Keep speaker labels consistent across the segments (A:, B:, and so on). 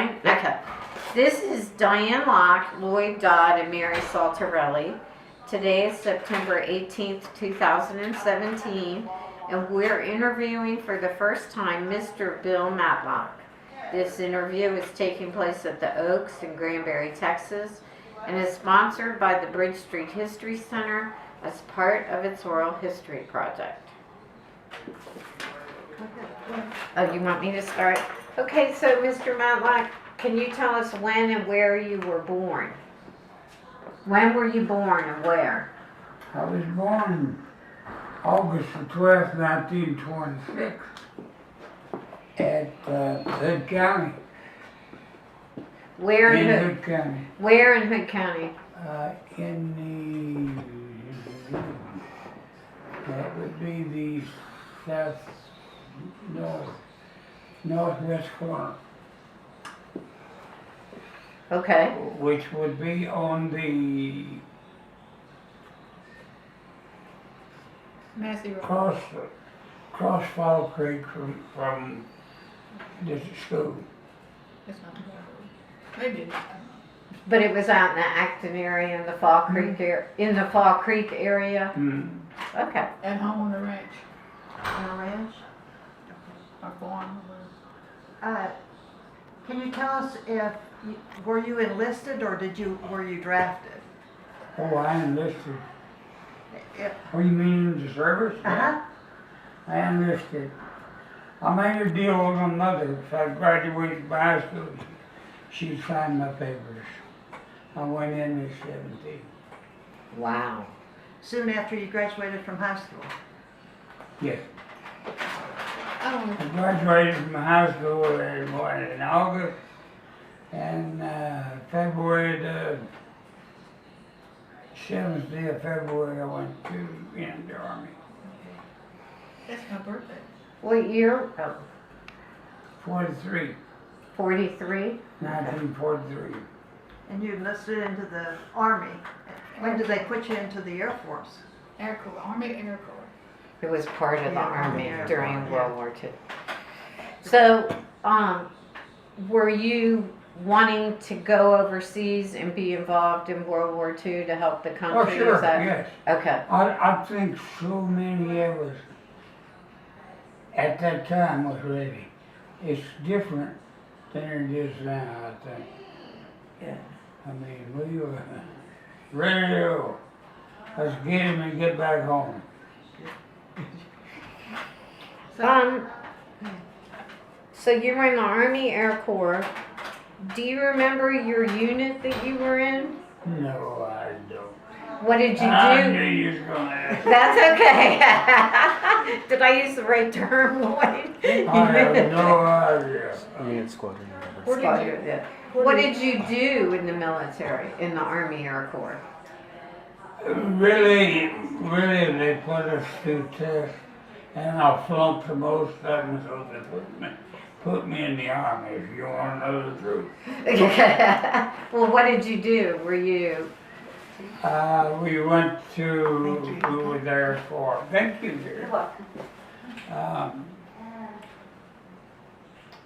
A: Okay. This is Diane Locke, Lloyd Dodd, and Mary Saltarelli. Today is September 18th, 2017, and we're interviewing for the first time Mr. Bill Matlock. This interview is taking place at the Oaks in Granbury, Texas, and is sponsored by the Bridge Street History Center as part of its Oral History Project. Oh, you want me to start? Okay, so Mr. Matlock, can you tell us when and where you were born? When were you born and where?
B: I was born August the 12th, 1926 at Hood County.
A: Where in
B: Hood County.
A: Where in Hood County?
B: That would be the northwest corner.
A: Okay.
B: Which would be on the cross Fall Creek from this school.
C: Maybe.
A: But it was out in the Acton area, in the Fall Creek area.
B: Mm.
A: Okay.
C: At home on the ranch.
D: On a ranch?
C: Or farm.
D: Can you tell us were you enlisted or were you drafted?
B: Oh, I enlisted.
D: Yep.
B: Oh, you mean the service?
D: Uh-huh.
B: I enlisted. I made a deal with my mother. If I graduated by high school, she'd sign my papers. I went in at 17.
A: Wow.
D: Soon after you graduated from high school?
B: Yes.
C: Oh,
B: I graduated from high school in August, and February, the 7th day of February, I went to the Army.
C: that's my birthday.
A: What year? Oh,
B: 43,
A: 43?
B: 1943.
D: And you enlisted into the Army. When did they put you into the Air Force?
C: Air Corps, Army Air Corps.
A: It was part of the
D: Yeah,
A: Army
D: yeah,
A: during
D: yeah.
A: World War II. So, were you wanting to go overseas and be involved in World War II to help the country?
B: Oh, sure,
A: Is that-
B: yes.
A: Okay.
B: I think so many of us at that time was ready. It's different than it is now, I think.
A: Yeah.
B: I mean, we were ready to go. Let's get him and get back home.
A: So you were in the Army Air Corps. Do you remember your unit that you were in?
B: No, I don't.
A: What did you
B: I
A: do?
B: knew you was gonna ask.
A: That's okay. Did I use the right term, Lloyd?
B: I have no idea.
E: I mean, it's squadron.
C: Where did
A: Squadron,
C: you-
A: yeah. What did you do in the military, in the Army Air Corps?
B: Really, they put us through tests, and I flunked the most of them, so they put me in the Army, if you want to know the truth.
A: Well, what did you do? Were you?
B: We were there for, thank you, dear.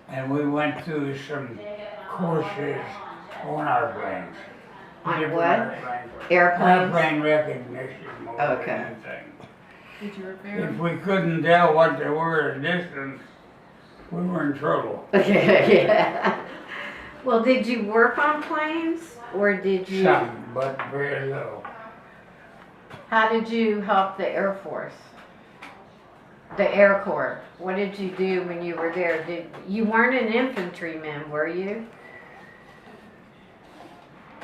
B: And we went through some courses on our planes.
A: On
B: Different
A: what?
B: airplanes.
A: Airplanes?
B: Airplane recognition more
A: Okay.
B: than anything.
C: Did you repair
B: If
C: them?
B: we couldn't tell what they were at a distance, we were in trouble.
A: Yeah. Well, did you work on planes, or did you?
B: Some, but very little.
A: How did you help the Air Force? The Air Corps. What did you do when you were there? You weren't an infantryman, were you?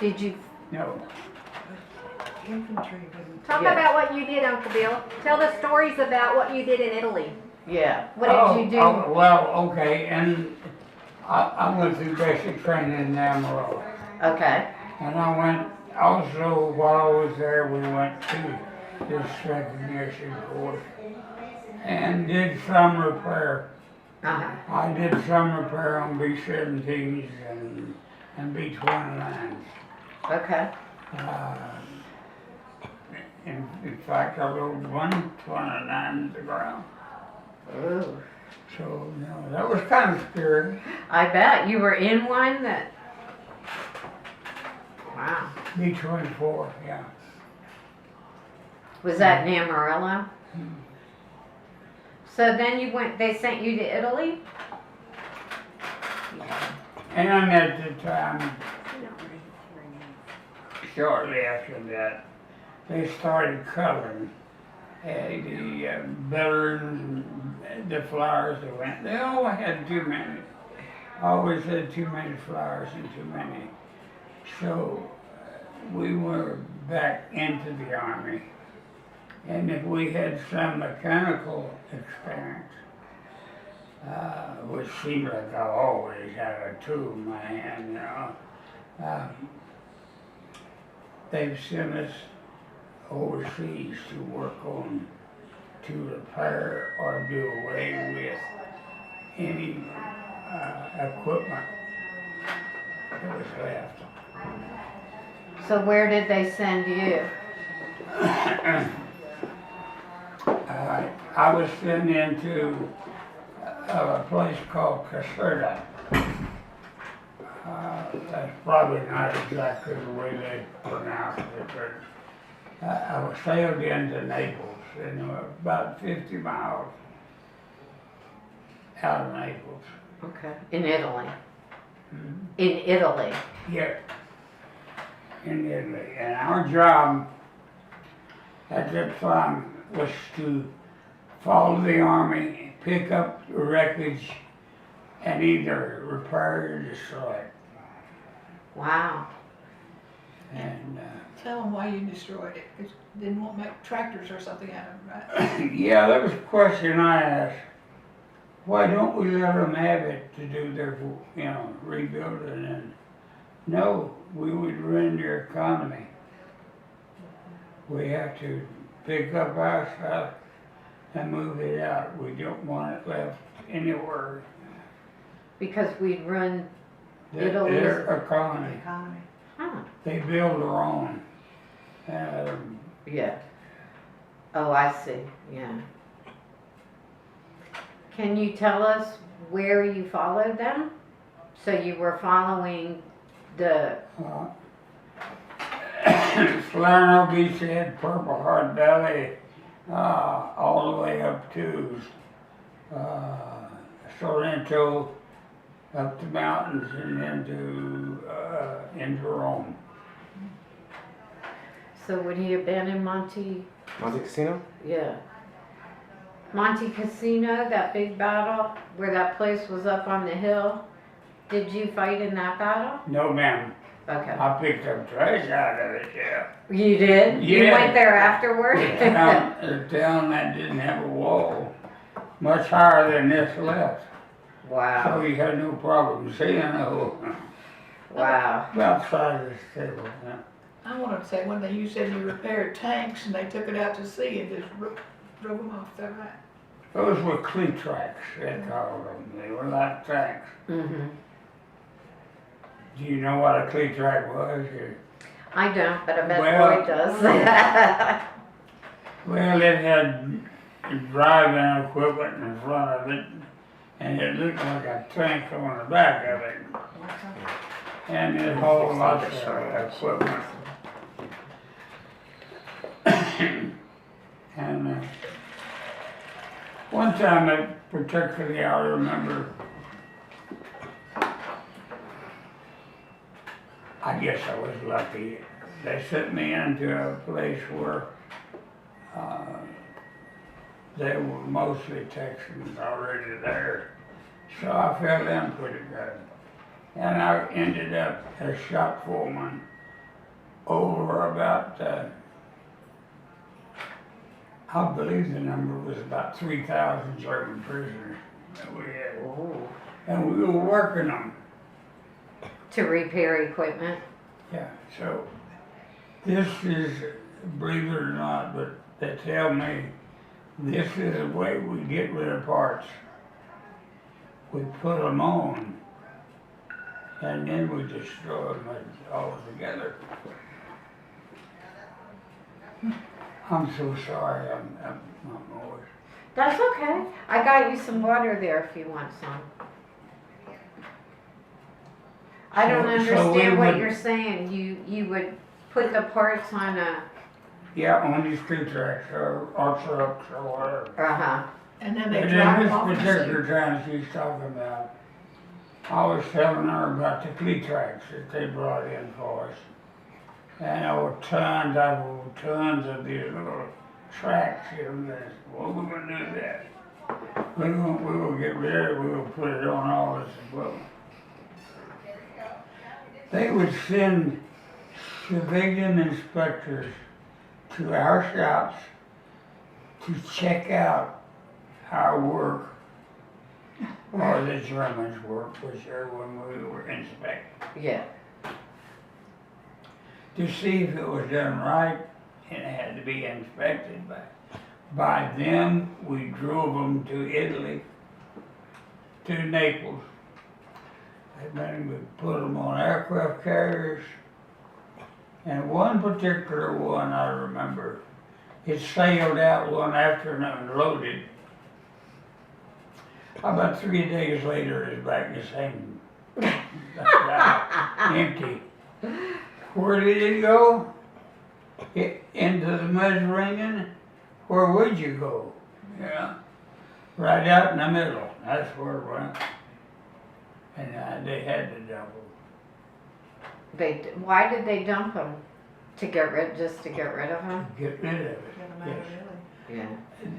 A: Did you?
B: No.
D: Infantry wouldn't.
F: Talk
A: Yeah.
F: about what you did, Uncle Bill. Tell the stories about what you did in Italy.
A: Yeah. What did you do?
B: Oh, well, okay, and I went through basic training in Amarillo.
A: Okay.
B: And I went, also while I was there, we went to this recognition course and did some repair.
A: Uh-huh.
B: I did some repair on B-17s and B-29s.
A: Okay.
B: In fact, I rode one 29 to the ground.
A: Ooh.
B: So, you know, that was kind of scary.
A: I bet you were in one that. Wow.
B: B-24, yeah.
A: Was that in Amarillo? So then you went. They sent you to Italy.
B: And at the time, shortly after that, they started coloring the veterans, the flowers that went. They always had too many. Always had too many flowers and too many. So we were back into the Army. And if we had some mechanical experience, which seemed like I always had a tool in my hand, you know, they've sent us overseas to work on, to repair or do away with any equipment that was left.
A: So where did they send you?
B: I was sent into a place called Caserta. That's probably not exactly the way they pronounce it, but I was sailed into Naples, and about 50 miles out of Naples.
A: Okay. In Italy. In Italy.
B: Yeah, in Italy. And our job at that time was to follow the Army, pick up the wreckage, and either repair or destroy it.
A: Wow.
B: And
C: Tell them why you destroyed it, 'cause you didn't want to make tractors or something out of them, right?
B: yeah, that was a question I asked. Why don't we let them have it to do their, you know, rebuilding? And no, we would ruin their economy. We have to pick up our stuff and move it out. We don't want it left anywhere.
A: Because we'd run.
B: Their economy.
D: Economy.
A: Huh.
B: They build their own.
A: Yeah. Oh, I see. Yeah. Can you tell us where you followed them? So you were following the.
B: Salerno Beachhead, Purple Heart Valley, all the way up to Sorrento, up the mountains and into Rome.
A: So would he have been in Monte?
E: Monte Casino?
A: Yeah. Monte Casino, that big battle where that place was up on the hill. Did you fight in that battle?
B: No, ma'am.
A: Okay.
B: I picked up trash out of it, yeah.
A: You did? You
B: Yeah.
A: went there afterward?
B: A town that didn't have a wall, much higher than this left. So
A: Wow.
B: you had no problem seeing the whole,
A: Wow.
B: about the size of this table, yeah.
C: I wanted to say, one day you said you repaired tanks and they took it out to sea and just drove them off, is that right?
B: Those were cleat tracks, they called them. They were like tracks.
A: Mm-hmm.
B: Do you know what a cleat track was?
A: I don't, but I bet
B: Well-
A: Boyd does.
B: Well, it had driving equipment in front of it, and it looked like a tank on the back of it. And it hauled lots of equipment. And one time, particularly, I remember, I guess I was lucky. They sent me into a place where they were mostly Texans already there. So I fell in pretty good. And I ended up as shop foreman over about, I believe the number was about 3,000 German prisoners that we had.
A: Ooh.
B: And we were working them.
A: To repair equipment.
B: Yeah, so this is, believe it or not, but they tell me this is the way we get rid of parts. We put them on and then we destroy them all together. I'm so sorry, I'm not always.
A: That's okay. I got you some water there if you want some. I don't
B: So we
A: understand what
B: would-
A: you're saying. You would put the parts on a,
B: Yeah, on these street tracks or trucks or whatever.
A: uh-huh.
C: And then they
B: But
C: drive
B: in
C: them off
B: this
C: and see.
B: particular town she's talking about, I was telling her about the cleat tracks that they brought in for us. And there were tons of these little tracks here and there. Well, we're gonna do that. We will get rid of it, we will put it on all this equipment. They would send civilian inspectors to our shops to check out our work, or the Germans' work, whichever one we were inspecting,
A: Yeah.
B: to see if it was done right, and it had to be inspected by them. We drove them to Italy, to Naples, and then we put them on aircraft carriers. And one particular one I remember, it sailed out one afternoon loaded. About 3 days later, it's back the same, empty. Where did it go? Into the Mediterranean? Where would you go? Yeah, right out in the middle. That's where it went. And they had to dump them.
A: Why did they dump them? Just to get rid of them?
B: Get rid of it.
C: Doesn't matter
B: Yes.
C: really.
A: Yeah.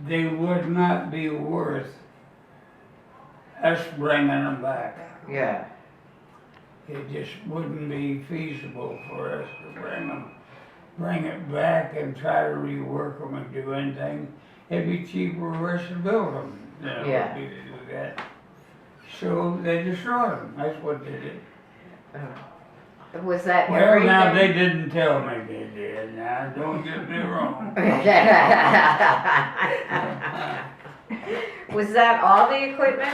B: They would not be worth us bringing them back.
A: Yeah.
B: It just wouldn't be feasible for us to bring it back and try to rework them and do anything. It'd be cheaper for us to build them than it
A: Yeah.
B: would be to do that. So they destroyed them. That's what they did.
A: Was that
B: Well,
A: everything?
B: now they didn't tell me they did. Now don't get me wrong.
A: Was that all the equipment,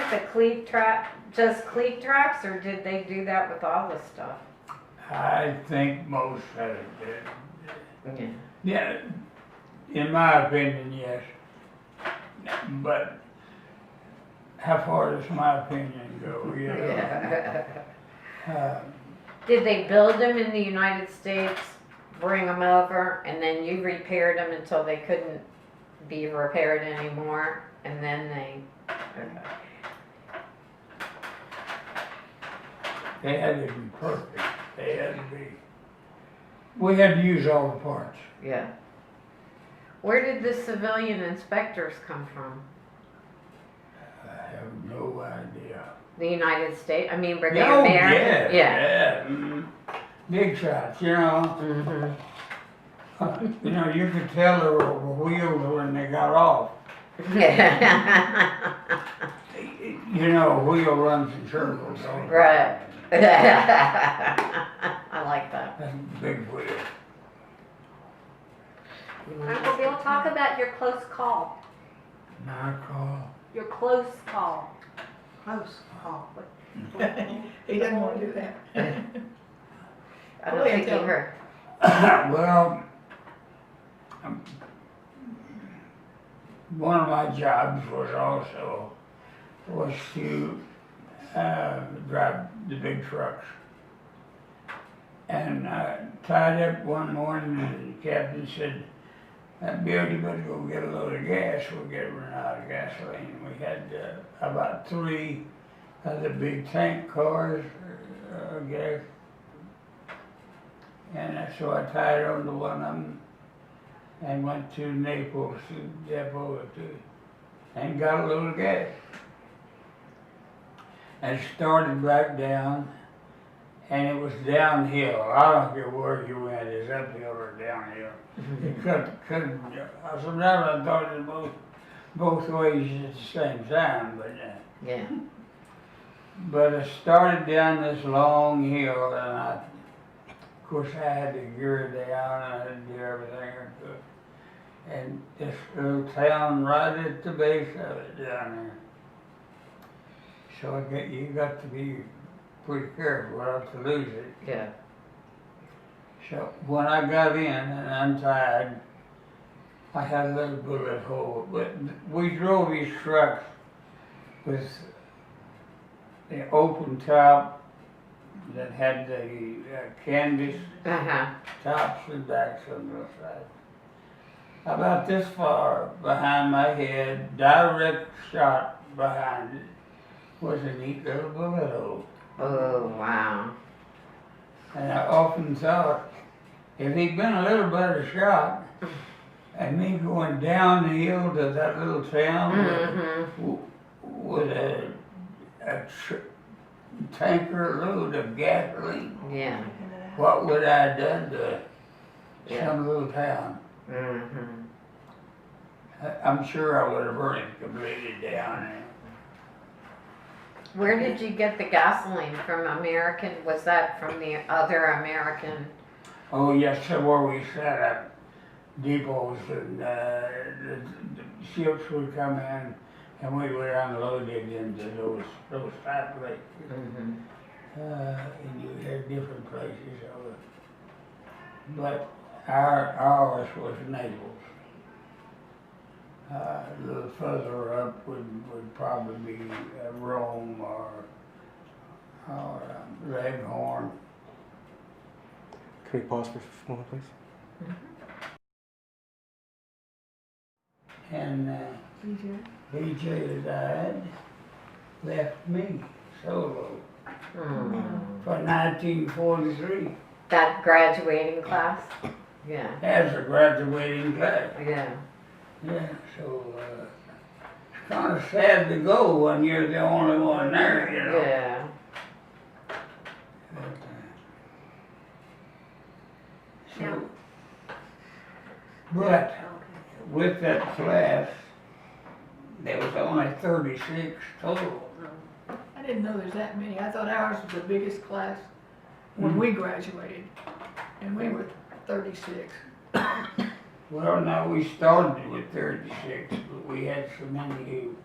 A: just cleat tracks, or did they do that with all the stuff?
B: I think most of it did.
A: Yeah.
B: Yeah, in my opinion, yes. But how far does my opinion go? You know?
A: Yeah. Did they build them in the United States, bring them over, and then you repaired them until they couldn't be repaired anymore, and then
B: They had to be perfect. They had to be. We had to use all the parts.
A: yeah. Where did the civilian inspectors come from?
B: I have no idea.
A: The United States? I mean, were they
B: Oh,
A: American?
B: yeah. Big shots, you know.
A: Mm-hmm.
B: You know, you could tell they were wheels when they got off. You know, a wheel runs in circles. Don't it?
A: Right. I like that.
B: That's a big wheel.
F: Uncle Bill, talk about your close call.
B: My call.
F: Your close call.
D: Close call.
C: He doesn't want to do that.
A: I don't think you heard.
B: Well, one of my jobs was to drive the big trucks. And tied up one morning, and the captain said, Bill, you better go get a load of gas. We're getting run out of gasoline. We had about 3 of the big tank cars, gas. And so I tied on to one of them and went to Naples to the depot and got a load of gas. And started back down, and it was downhill. I don't care where you went, it's uphill or downhill. It couldn't, sometimes I thought it was both ways at the same time,
A: Yeah.
B: but I started down this long hill, and of course I had to gear it down, and I had to do everything I could. And this little town right at the base of it down there. So you got to be pretty careful not to lose it.
A: Yeah.
B: So when I got in and untied, I had a little bullet hole, but we drove his truck with the open top that had the canvas
A: Uh-huh.
B: tops and backs on the side. About this far behind my head, direct shot behind it, was a neat little bullet hole.
A: Oh, wow.
B: And I often thought, if he'd been a little better shot, and me going down the hill to that little town
A: Mm-hmm.
B: with tanker load of gasoline,
A: Yeah.
B: what would I have done to
A: Yeah.
B: some little town?
A: Mm-hmm.
B: I'm sure I would have burned it completely down.
A: Where did you get the gasoline from? American? Was that from the other American?
B: Oh, yes, somewhere we set up depots and the ships would come in and we would unload it into those fat places.
A: Mm-hmm.
B: And you had different places of it. But ours was Naples. A little further up would probably be Rome or Leghorn.
E: Can we pause for a moment, please?
B: And BJ died, left me solo for 1943
A: That graduating class? Yeah.
B: as a graduating class.
A: Yeah.
B: Yeah, so it's kind of sad to go when you're the only one there, you know.
A: Yeah.
B: But with that class, there was only 36 total.
C: I didn't know there's that many. I thought ours was the biggest class when we graduated, and we were 36.
B: Well, now we started with 36, but we had so many who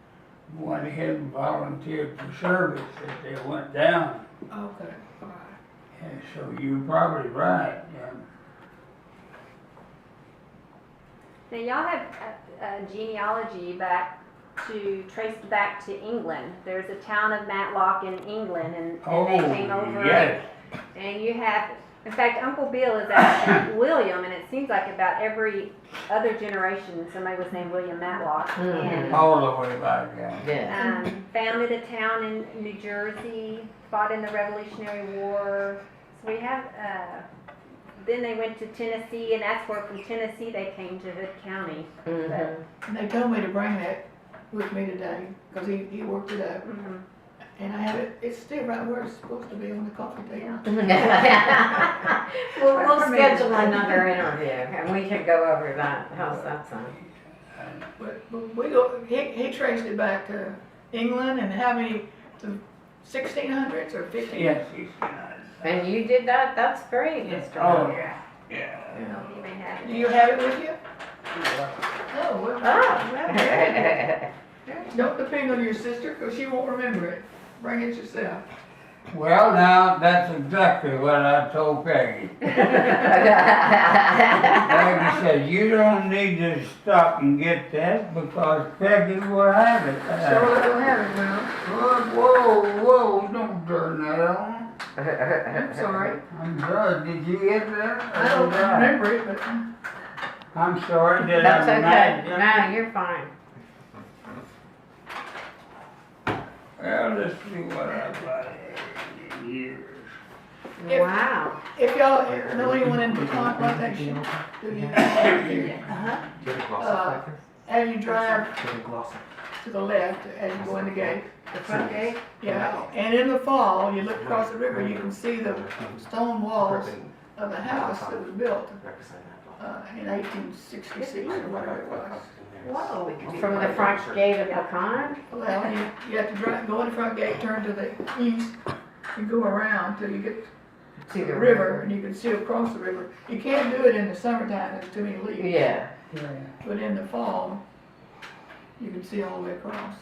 B: went ahead and volunteered for service that they went down.
C: Okay, all right.
B: And so you're probably right.
F: Now, y'all have a genealogy traced back to England. There's a town of Matlock in England, and they came over.
B: Yes.
F: And you have, in fact, Uncle Bill is actually William, and it seems like about every other generation somebody was named William Matlock. And
B: All the way back, yeah.
A: Yeah.
F: founded a town in New Jersey, fought in the Revolutionary War. So we have, then they went to Tennessee, and that's where from Tennessee they came to Hood County.
A: Mm-hmm.
C: And they told me to bring that with me today, because he worked it up.
F: Mhm.
C: And I have it, it's still right where it's supposed to be on the coffee table.
A: We'll schedule another interview and we can go over that. How's that sound?
C: But we go, he traced it back to England, and how many, to 1600s or 1500s?
B: Yes, he's
A: And you did that? That's great, Mr.
B: Oh,
A: Hunt.
B: yeah, yeah.
F: You may have
C: Do
F: it.
C: you have it with you? Oh, well,
A: Ah.
C: don't depend on your sister, because she won't remember it. Bring it yourself.
B: Well, now, that's exactly what I told Peggy. Peggy said, you don't need to stop and get that because Peggy will have it.
C: Charlotte will have it now.
B: Whoa, don't turn that on.
C: I'm sorry.
B: I'm sorry, did you get that?
C: I don't remember it, but
B: I'm sorry, did
A: That's
B: I
A: okay.
B: imagine?
A: No, you're fine.
B: Well, let's see what I've got in years.
C: If-
A: Wow.
C: if y'all know anyone in Pecan Plantation, do you?
E: Do you have a gloss
C: Uh, As you drive
E: Do you have a gloss
C: to the left, as you go in the gate,
A: The front gate?
C: yeah, and in the fall, you look across the river, you can see the stone walls of the house that was built in 1866 or whatever it was.
A: Whoa. From the front gate of Pecan?
C: Well, you have to go in the front gate, turn to the east, and go around till you get to the river, and you can see across the river. You can't do it in the summertime, there's too many leaves.
A: Yeah.
C: But in the fall, you can see all the way across.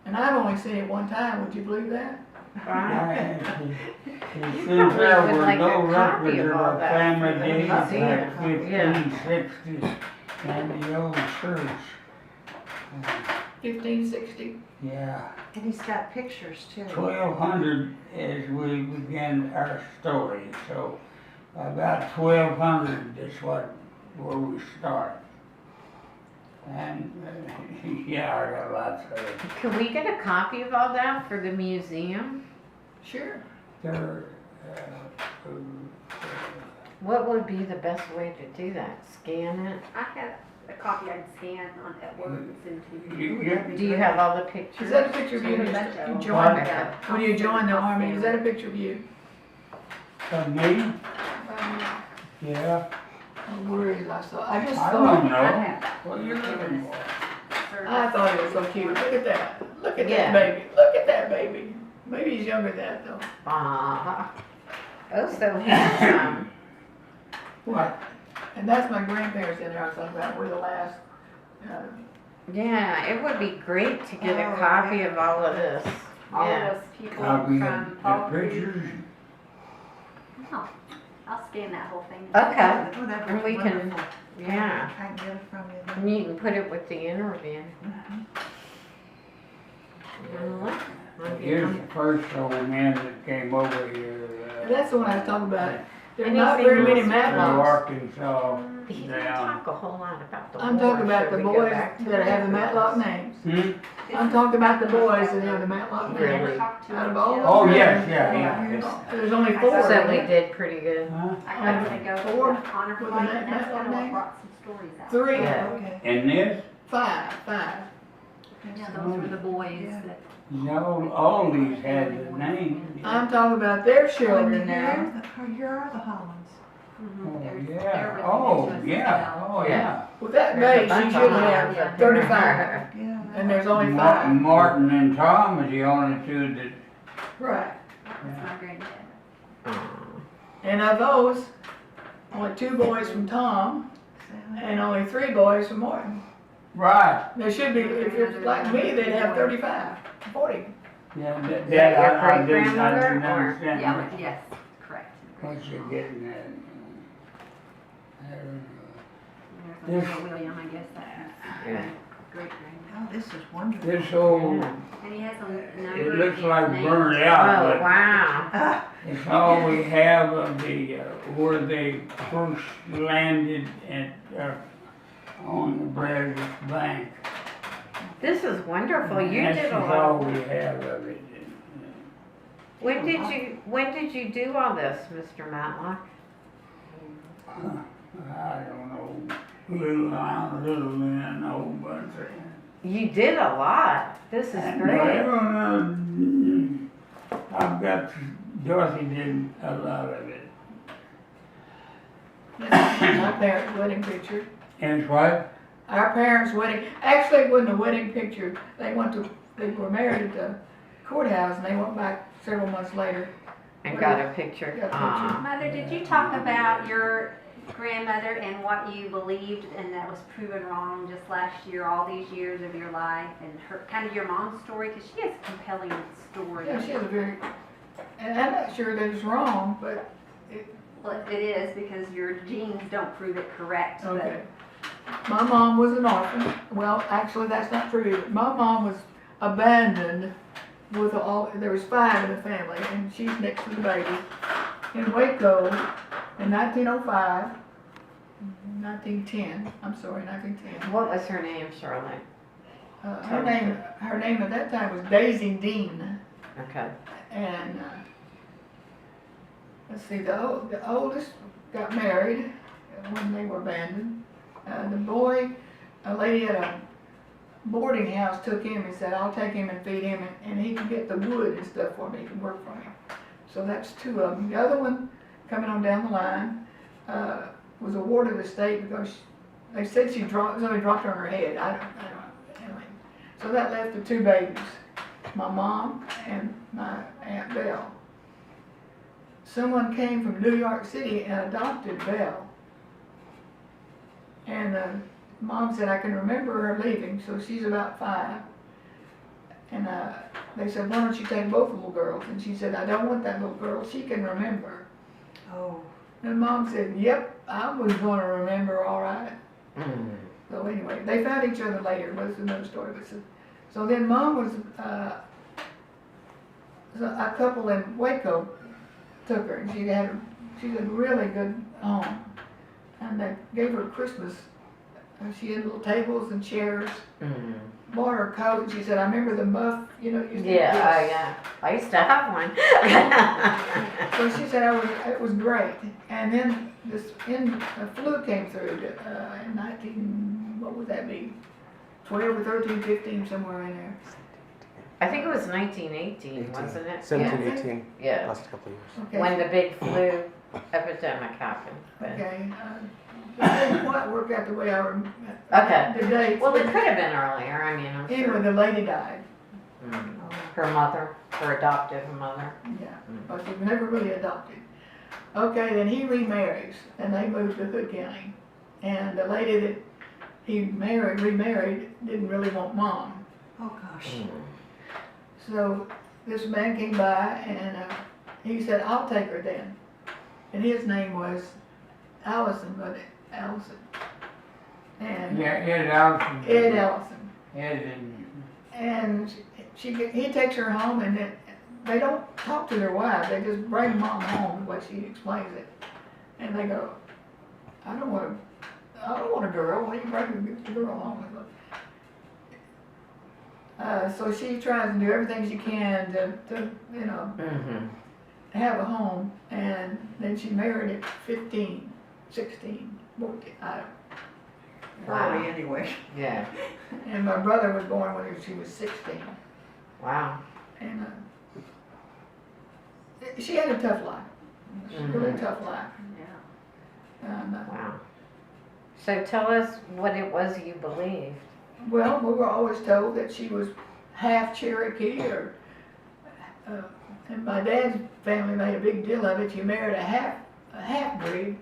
C: And I've only seen it one time, would you believe that?
A: Wow.
B: Since there
A: would
B: were
A: like
B: no
A: a copy
B: records
A: of
B: of
A: all
B: a
A: that
B: family
A: for the
B: days like
A: museum. Yeah.
B: 1560, and the old church.
C: 1560.
B: Yeah,
D: And he's got pictures too.
B: 1200 as we begin our story, so about 1200 is where we start. And yeah, I got lots of it.
A: Can we get a copy of all that for the museum?
C: Sure.
B: They're,
A: What would be the best way to do that? Scan it?
F: I have a copy I can scan on at work and send to you.
A: Do you have all the
C: Is
A: pictures?
C: that a picture of you when you joined?
A: Okay.
C: When you joined the army, is that a picture of you?
B: of me? Yeah,
C: Where is I saw? I just
B: I
C: saw.
B: don't
F: I
B: know.
F: have that.
B: What you looking for?
C: I thought it was so cute. Look at that. Look at
A: Yeah.
C: that baby. Look at that baby. Maybe he's younger than that though.
A: Oh, so handsome.
B: What?
C: And that's my grandparents in there I was talking about. We're the last.
A: Yeah, it would be great to get a
D: Oh,
A: copy
D: yeah.
A: of all of this.
F: All
A: Yeah.
F: of those people
B: Copy
F: from Paul
B: of the
F: Creek.
B: pictures?
F: No, I'll scan that whole thing.
A: Okay.
D: Oh, that'd be
A: And we can-
D: wonderful.
A: Yeah.
D: I can get it from you then.
A: And you can put it with the interview.
B: Here's the first old man that came over here,
C: That's the one I was talking about. There's
A: Anything
C: not very many
A: else?
B: from
C: Matlocks.
B: Arkansas
A: He didn't
B: down.
A: talk a whole lot about the
C: I'm
A: war.
C: talking about
A: Should
C: the
A: we go
C: boys
A: back to
C: that have the Matlock
A: list?
C: names.
B: Hmm?
C: I'm talking about the boys that have the Matlock names.
A: Really?
C: Out of all
B: Oh,
C: of them.
B: yes, yeah.
C: There's only four.
A: So we did pretty good.
B: Huh?
F: I got to go to
C: Four
F: the honor
C: with
F: flight,
C: the
F: and that's
C: Matlock
F: kind of what
C: name?
F: brought some stories out.
C: Three.
A: Yeah.
D: Okay.
B: And this,
C: Five.
F: Yeah, those were the boys
D: Yeah.
F: that.
B: all these had the name.
C: I'm talking about their
D: When
C: children now.
D: you're the Hollands.
B: Oh,
F: They're-
B: yeah,
F: they're
B: oh,
F: with the
B: yeah, oh, yeah.
C: With that
A: There's a
C: base, you
A: bunch
C: should
A: of
C: have
A: them.
C: 35.
D: Yeah.
C: And there's only
B: Martin,
C: five.
B: Martin and Tom are the only two that,
C: Right.
F: That's my granddad.
C: And of those, only two boys from Tom and only three boys from Martin.
B: right,
C: There should be, if it's like me, they'd have 35, 40.
B: yeah,
A: Is
B: that,
A: that your
B: I didn't
A: great-grandmother, or-
B: understand.
F: Yeah, yes, correct.
B: What you're getting at. I don't know.
F: There's
B: This-
F: a William, I guess that's
A: Yeah.
F: great granddad.
D: Oh, this is wonderful.
B: This old,
A: Yeah.
F: And he has a number.
B: it
F: of
B: looks like
F: names.
B: burned out,
A: Oh,
B: but
A: wow.
B: it's all we have of the, where they first landed at, on the Brazos Bank.
A: This is wonderful. You
B: That's
A: did a
B: just
A: lot.
B: all we have of it.
A: When did you do all this, Mr. Matlock?
B: I don't know, little out, little in, a whole bunch of.
A: You did a lot. This is great.
B: I've got, Dorothy did a lot of it.
C: This is my parents' wedding picture.
B: And it's what?
C: Our parents' wedding, actually it wasn't a wedding picture. They were married at the courthouse and they went back several months later.
A: And got a picture.
C: Got a picture.
A: Aw.
F: Mother, did you talk about your grandmother and what you believed and that was proven wrong just last year, all these years of your life, and her, kind of your mom's story? Because she has a compelling story.
C: Yeah, she has a very, and I'm not sure that it's wrong, but,
F: Well, it is, because your genes don't prove it correct. but-
C: okay. My mom was an orphan. Well, actually, that's not true. My mom was abandoned with there was 5 in the family, and she's next to the baby. In Waco, in 1905, 1910, I'm sorry, 1910.
A: What was her name, Charlotte?
C: Her name at that time was Daisy Dean.
A: Okay.
C: And let's see, the oldest got married when they were abandoned. The boy, a lady at a boarding house took him and said, I'll take him and feed him, and he can get the wood and stuff for me, he can work for me. So that's 2 of them. The other one, coming on down the line, was awarded the state because they said somebody dropped her on her head. I don't know. Anyway. So that left the 2 babies, my mom and my Aunt Belle. Someone came from New York City and adopted Belle. And Mom said, I can remember her leaving, so she's about 5. And they said, why don't you take both little girls? And she said, I don't want that little girl, she can remember.
D: Oh.
C: And Mom said, yep, I was gonna remember all right.
A: Mm.
C: So anyway, they found each other later, but it's another story. But so then Mom was, so a couple in Waco took her, and she's a really good home. And they gave her Christmas. She had little tables and chairs.
A: Mm.
C: Bought her a coat, and she said, I remember the muff, you know, used to
A: Yeah,
C: be
A: oh
C: this.
A: yeah. I used to have one.
C: So she said it was great. And then the flu came through in 19, what would that be? 12 or 13, 15, somewhere in there.
A: I think it was 1918, wasn't it?
E: 17,
C: Yeah.
E: 18,
A: Yeah.
E: last couple of years.
C: Okay.
A: When the big flu epidemic happened. But-
C: Okay. It didn't quite work out the way I remember.
A: Okay.
C: The dates.
A: Well, it could have been earlier. I mean, I'm
C: Anyway,
A: sure.
C: the lady died.
A: Mm. Her mother, her adoptive mother.
C: Yeah,
A: Mm.
C: but she was never really adopted. Okay, then he remarries, and they moved to Hood County. And the lady that he remarried, didn't really want Mom.
D: Oh, gosh.
A: Mm.
C: So this man came by, and he said, I'll take her then. And his name was Allison. And
B: Yeah, Ed Allison.
C: Ed Allison.
B: Ed and,
C: And he takes her home, and they don't talk to their wives. They just bring Mom home, the way she explains it. And they go, I don't want a girl. Why are you bringing the girl home? So she tries to do everything she can to you know,
A: Mm-hmm.
C: have a home. And then she married at 15, 16, 14.
D: Early anyway.
A: Yeah.
C: And my brother was born when she was 16.
A: Wow.
C: And she had a tough life. Really
A: Mhm.
C: tough life.
F: Yeah.
C: And,
A: Wow. So tell us what it was you believed.
C: well, we were always told that she was half Cherokee, or and my dad's family made a big deal of it. You married a half breed.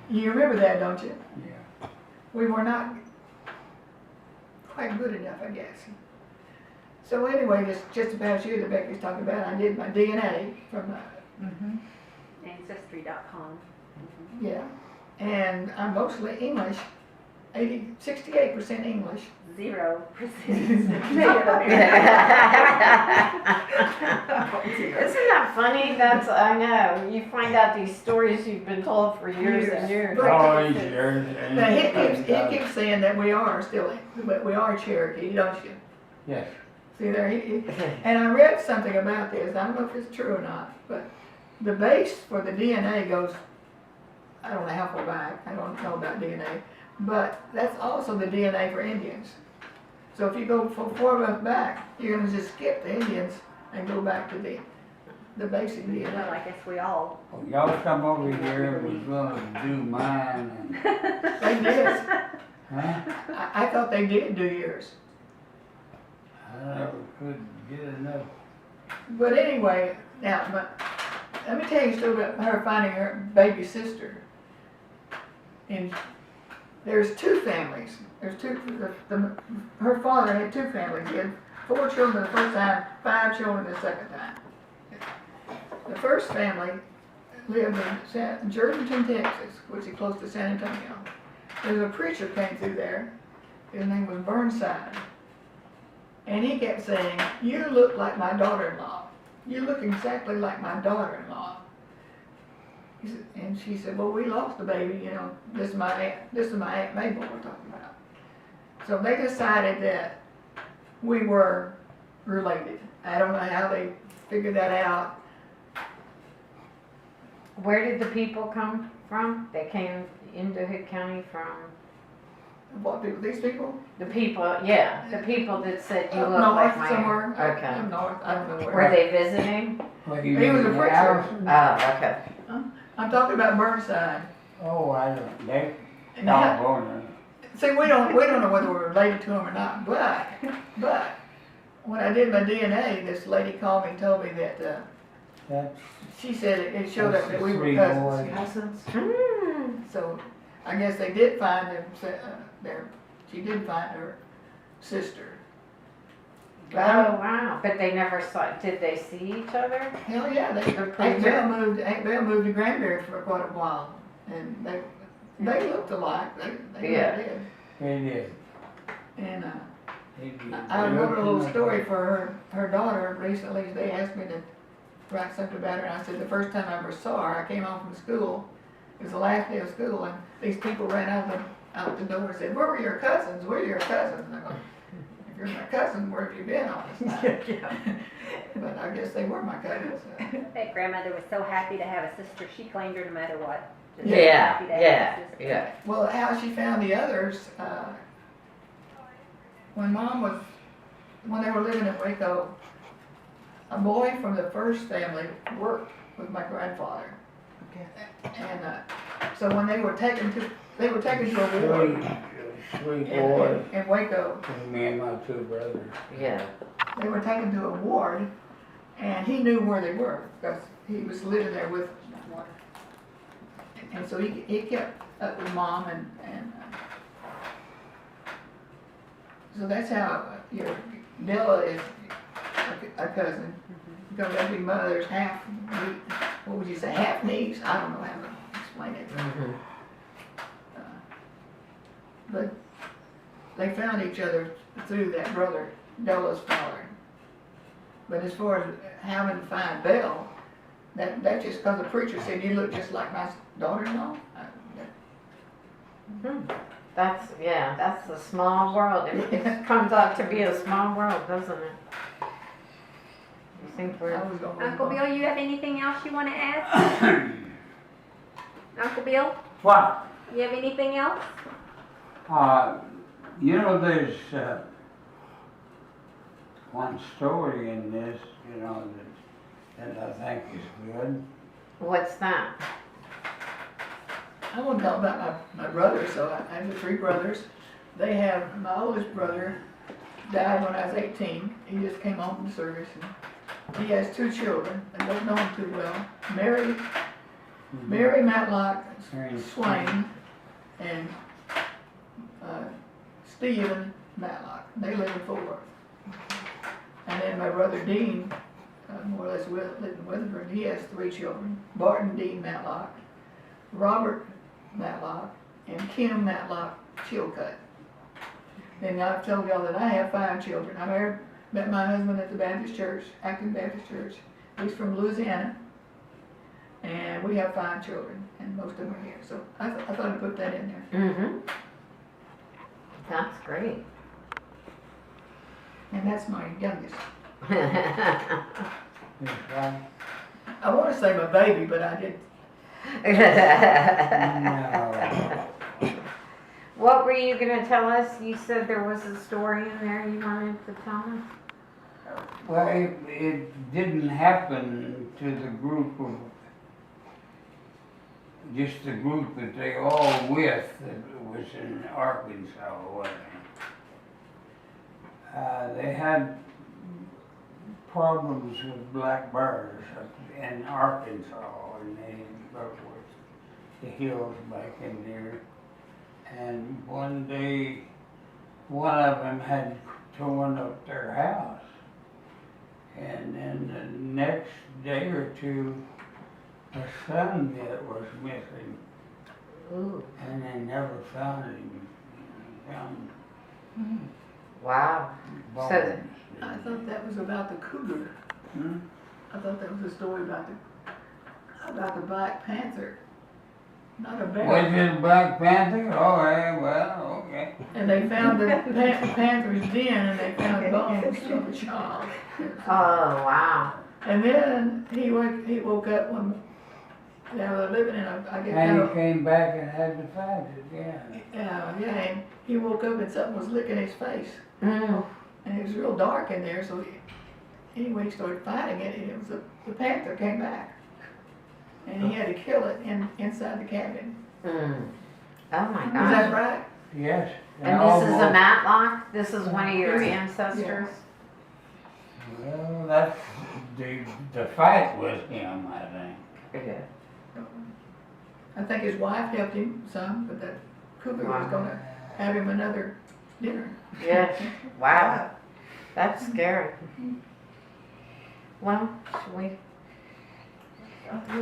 C: You remember that, don't you?
B: yeah.
C: We were not quite good enough, I guess. So anyway, just about you that Becky's talking about, I did my DNA from
F: Ancestry.com.
C: yeah, and I'm mostly English, 68% English.
F: 0%
A: Isn't that funny? That's, I know. You find out these stories you've been told for years and years.
C: But-
B: Oh, he's yours.
C: Now, he keeps saying that we are still, but we are Cherokee, don't you?
B: Yes.
C: See there, and I read something about this, I don't know if it's true or not, but the base for the DNA goes, I don't know how far back, I don't know about DNA, but that's also the DNA for Indians. So if you go far enough back, you're gonna just skip the Indians and go back to the basic
F: Well,
C: DNA.
F: I guess we all.
B: Well, y'all come over here and was willing to do mine and,
C: They did,
B: huh?
C: I thought they did do yours.
B: I never could get enough.
C: But anyway, now, let me tell you a story about her finding her baby sister. And there's two families. There's her father had two families. He had 4 children the first time, 5 children the second time. The first family lived in Jordanton, Texas, which is close to San Antonio. There's a preacher came through there. His name was Burnside. And he kept saying, you look like my daughter-in-law. You look exactly like my daughter-in-law. And she said, well, we lost a baby, you know, this is my Aunt Mabel we're talking about. So they decided that we were related. I don't know how they figured that out.
A: Where did the people come from? They came into Hood County from
C: What people, these people?
A: the people, yeah, the people that said you
C: Up
A: look like
C: north
A: my.
C: somewhere.
A: Okay.
C: Up north, I don't know
A: Were
C: where.
A: they visiting?
B: What,
C: He was a
B: mean the
C: preacher.
B: house?
A: Oh, okay.
C: I'm talking about Burnside.
B: Oh, I don't, they,
C: And now-
B: California.
C: See, we don't know whether we're related to him or not, but when I did my DNA, this lady called me and told me that,
B: That's,
C: she said it showed up that we were
B: Three
C: cousins.
B: boys.
D: Cousins.
A: Mm.
C: So I guess they did find she did find her sister.
A: Oh, wow. But they never saw, did they see each other?
C: Hell yeah,
A: The
C: Aunt
A: preacher?
C: Belle moved to Granbury for quite a while, and They looked alike, they
A: Yeah.
C: really did.
B: They did.
C: And,
B: They did.
C: I
B: They
C: wrote
B: looked
C: a little
B: like-
C: story for her daughter recently. They asked me to write something about her, and I said the first time I ever saw her, I came home from school. It was the last day of school, and these people ran out the door and said, "Where were your cousins? Where are your cousins?" And I go, "If you're my cousin, where have you been all this time?" But I guess they were my cousins.
F: That grandmother was so happy to have a sister, she claimed her no matter what. Just
A: Yeah,
F: happy to have a
A: yeah,
F: sister.
A: yeah.
C: Well, how she found the others, when when they were living in Waco, a boy from the first family worked with my grandfather.
D: Okay.
C: And, so when they were taken to a ward
B: Sweet boy.
C: in Waco,
B: Me and my two brothers.
A: Yeah.
C: they were taken to a ward, and he knew where they were, because he was living there with one. And so he kept up with mom and so that's how your Della is a cousin, because every mother's half, what would you say, half niece? I don't know how to explain it.
A: Mhm.
C: But they found each other through that brother, Della's father. But as far as having to find Belle, that's just because the preacher said you look just like my daughter-in-law.
A: That's a small world. It comes out to be a small world, doesn't it? You think we're,
C: I was gonna-
F: Uncle Bill, you have anything else you want to add? Uncle Bill,
B: What?
F: you have anything else?
B: There's one story in this, that I think is good.
A: what's that?
C: I want to talk about my brothers. So I have 3 brothers. They have, my oldest brother died when I was 18. He just came home from service. And he has 2 children. They don't know him too well. Mary Matlock Swain and Stephen Matlock. They live in Fort Worth. And then my brother Dean, more or less lived in Weatherford. He has 3 children. Barton Dean Matlock, Robert Matlock, and Kim Matlock Chilcutt. And I've told y'all that I have 5 children. I met my husband at the Baptist Church, Acton Baptist Church. He's from Louisiana. And we have 5 children, and most of them are here. So I thought I'd put that in there.
A: Mm-hmm. That's great.
C: And that's my youngest.
B: It's right.
C: I want to say my baby, but I did.
B: No.
A: What were you gonna tell us? You said there was a story in there you wanted to tell us?
B: Well, it didn't happen to the group of, just the group that they all with, that was in Arkansas or whatever. They had problems with black bears up in Arkansas, and they up with the hills back in there. And one day, one of them had torn up their house. And then the next day or two, a son that was missing,
A: Ooh,
B: and they never found him. Found
A: wow.
B: bones.
C: I thought that was about the cougar.
B: Hmm?
C: I thought that was a story about the Black Panther, not a
B: Was
C: bear.
B: it Black Panther? Oh, yeah, well, okay.
C: And they found the panther's den, and they found bones of a child.
A: Oh, wow.
C: And then he woke up when they were living in I guess.
B: And he came back and had to find it, yeah.
C: Yeah, and he woke up and something was licking his face.
A: Mm.
C: And it was real dark in there, so anyway, he started fighting it, and it was the panther came back. And he had to kill it inside the cabin.
A: Mm. Oh my
C: Is
A: gosh.
C: that right?
B: Yes.
A: And this is a
B: almost-
A: Matlock? This is one of your
C: Yeah.
A: ancestors?
B: Well, that's, the fight was him, I think.
A: Yeah.
C: I think his wife helped him some, but that cougar
A: Wow.
C: was gonna have him another dinner.
A: Yes. Wow. That's scary. Well, should we?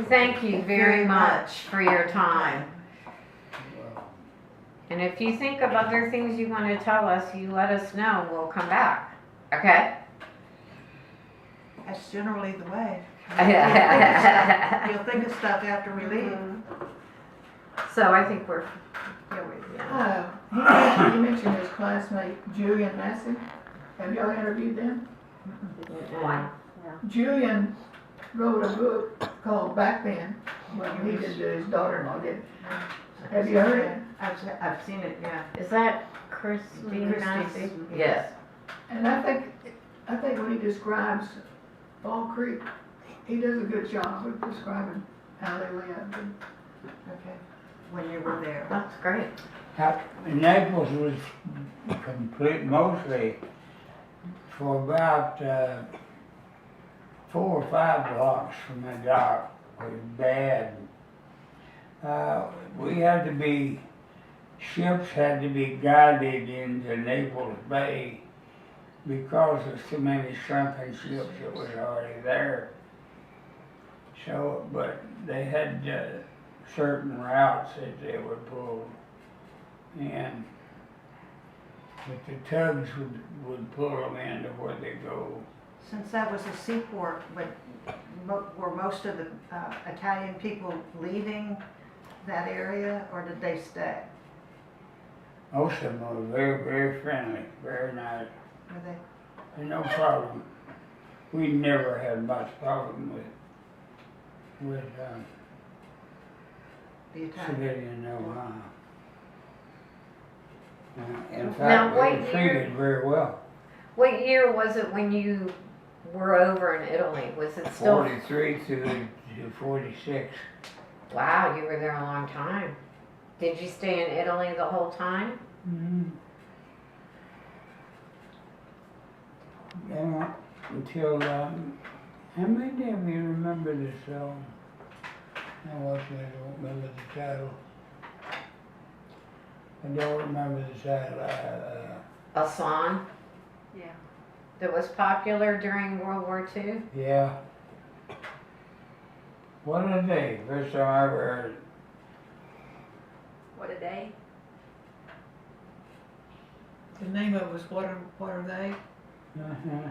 A: Thank you very much for your time. And if you think of other things you want to tell us, you let us know. We'll come back. Okay?
D: That's generally the way.
A: So
D: You'll think of stuff after we leave.
A: I think we're.
C: He mentioned his classmate Julian Massey. Have y'all interviewed them?
A: Why?
C: Julian wrote a book called Back Then. Well, he did, his daughter-in-law did. Have you heard it?
D: I've seen it, yeah.
A: Is that Christine Massey? Yes.
C: And I think when he describes Fall Creek, he does a good job of describing how they lived.
D: Okay. When you were there.
A: That's great.
B: Naples was mostly for about 4 or 5 blocks from the dock was bad. Ships had to be guided into Naples Bay because of so many sunken ships that was already there. So, but they had certain routes that they would pull in. But the tugs would pull them into where they go.
D: Since that was a seaport, were most of the Italian people leaving that area, or did they stay?
B: Most of them were very, very friendly, very nice.
D: Were they?
B: And no problem. We never had much problem with
D: The Italian?
B: civilian, no. In
A: Now,
B: fact, we
A: what
B: were treated very well.
A: What year was it when you were over in Italy? Was it still?
B: 43 to 46.
A: Wow, you were there a long time. Did you stay in Italy the whole time?
B: Mm-hmm. Yeah, until, how many of you remember this song? I don't remember the title. I don't remember the title.
A: A song
F: Yeah.
A: that was popular during World War II?
B: Yeah. What a day. First time I ever heard it.
F: What a day.
C: The name of it was What Are They?
B: Uh-huh.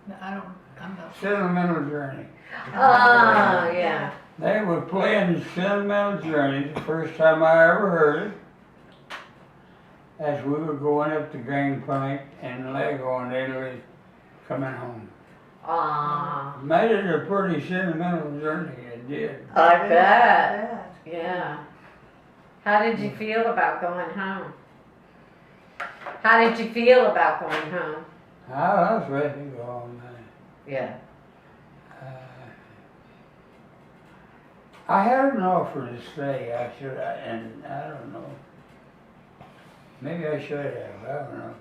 C: No, I'm not.
B: Sentimental Journey.
A: Oh, yeah.
B: They were playing Sentimental Journey the first time I ever heard it. As we were going up the gangplank and Lego and Italy coming home.
A: Aw,
B: Made it a pretty sentimental journey, it did.
A: I bet.
D: bet.
A: Yeah. How did you feel about going home? How did you feel about going home?
B: I was ready to go home, man.
A: Yeah.
B: I had an offer to stay, and I don't know. Maybe I should have, I don't know.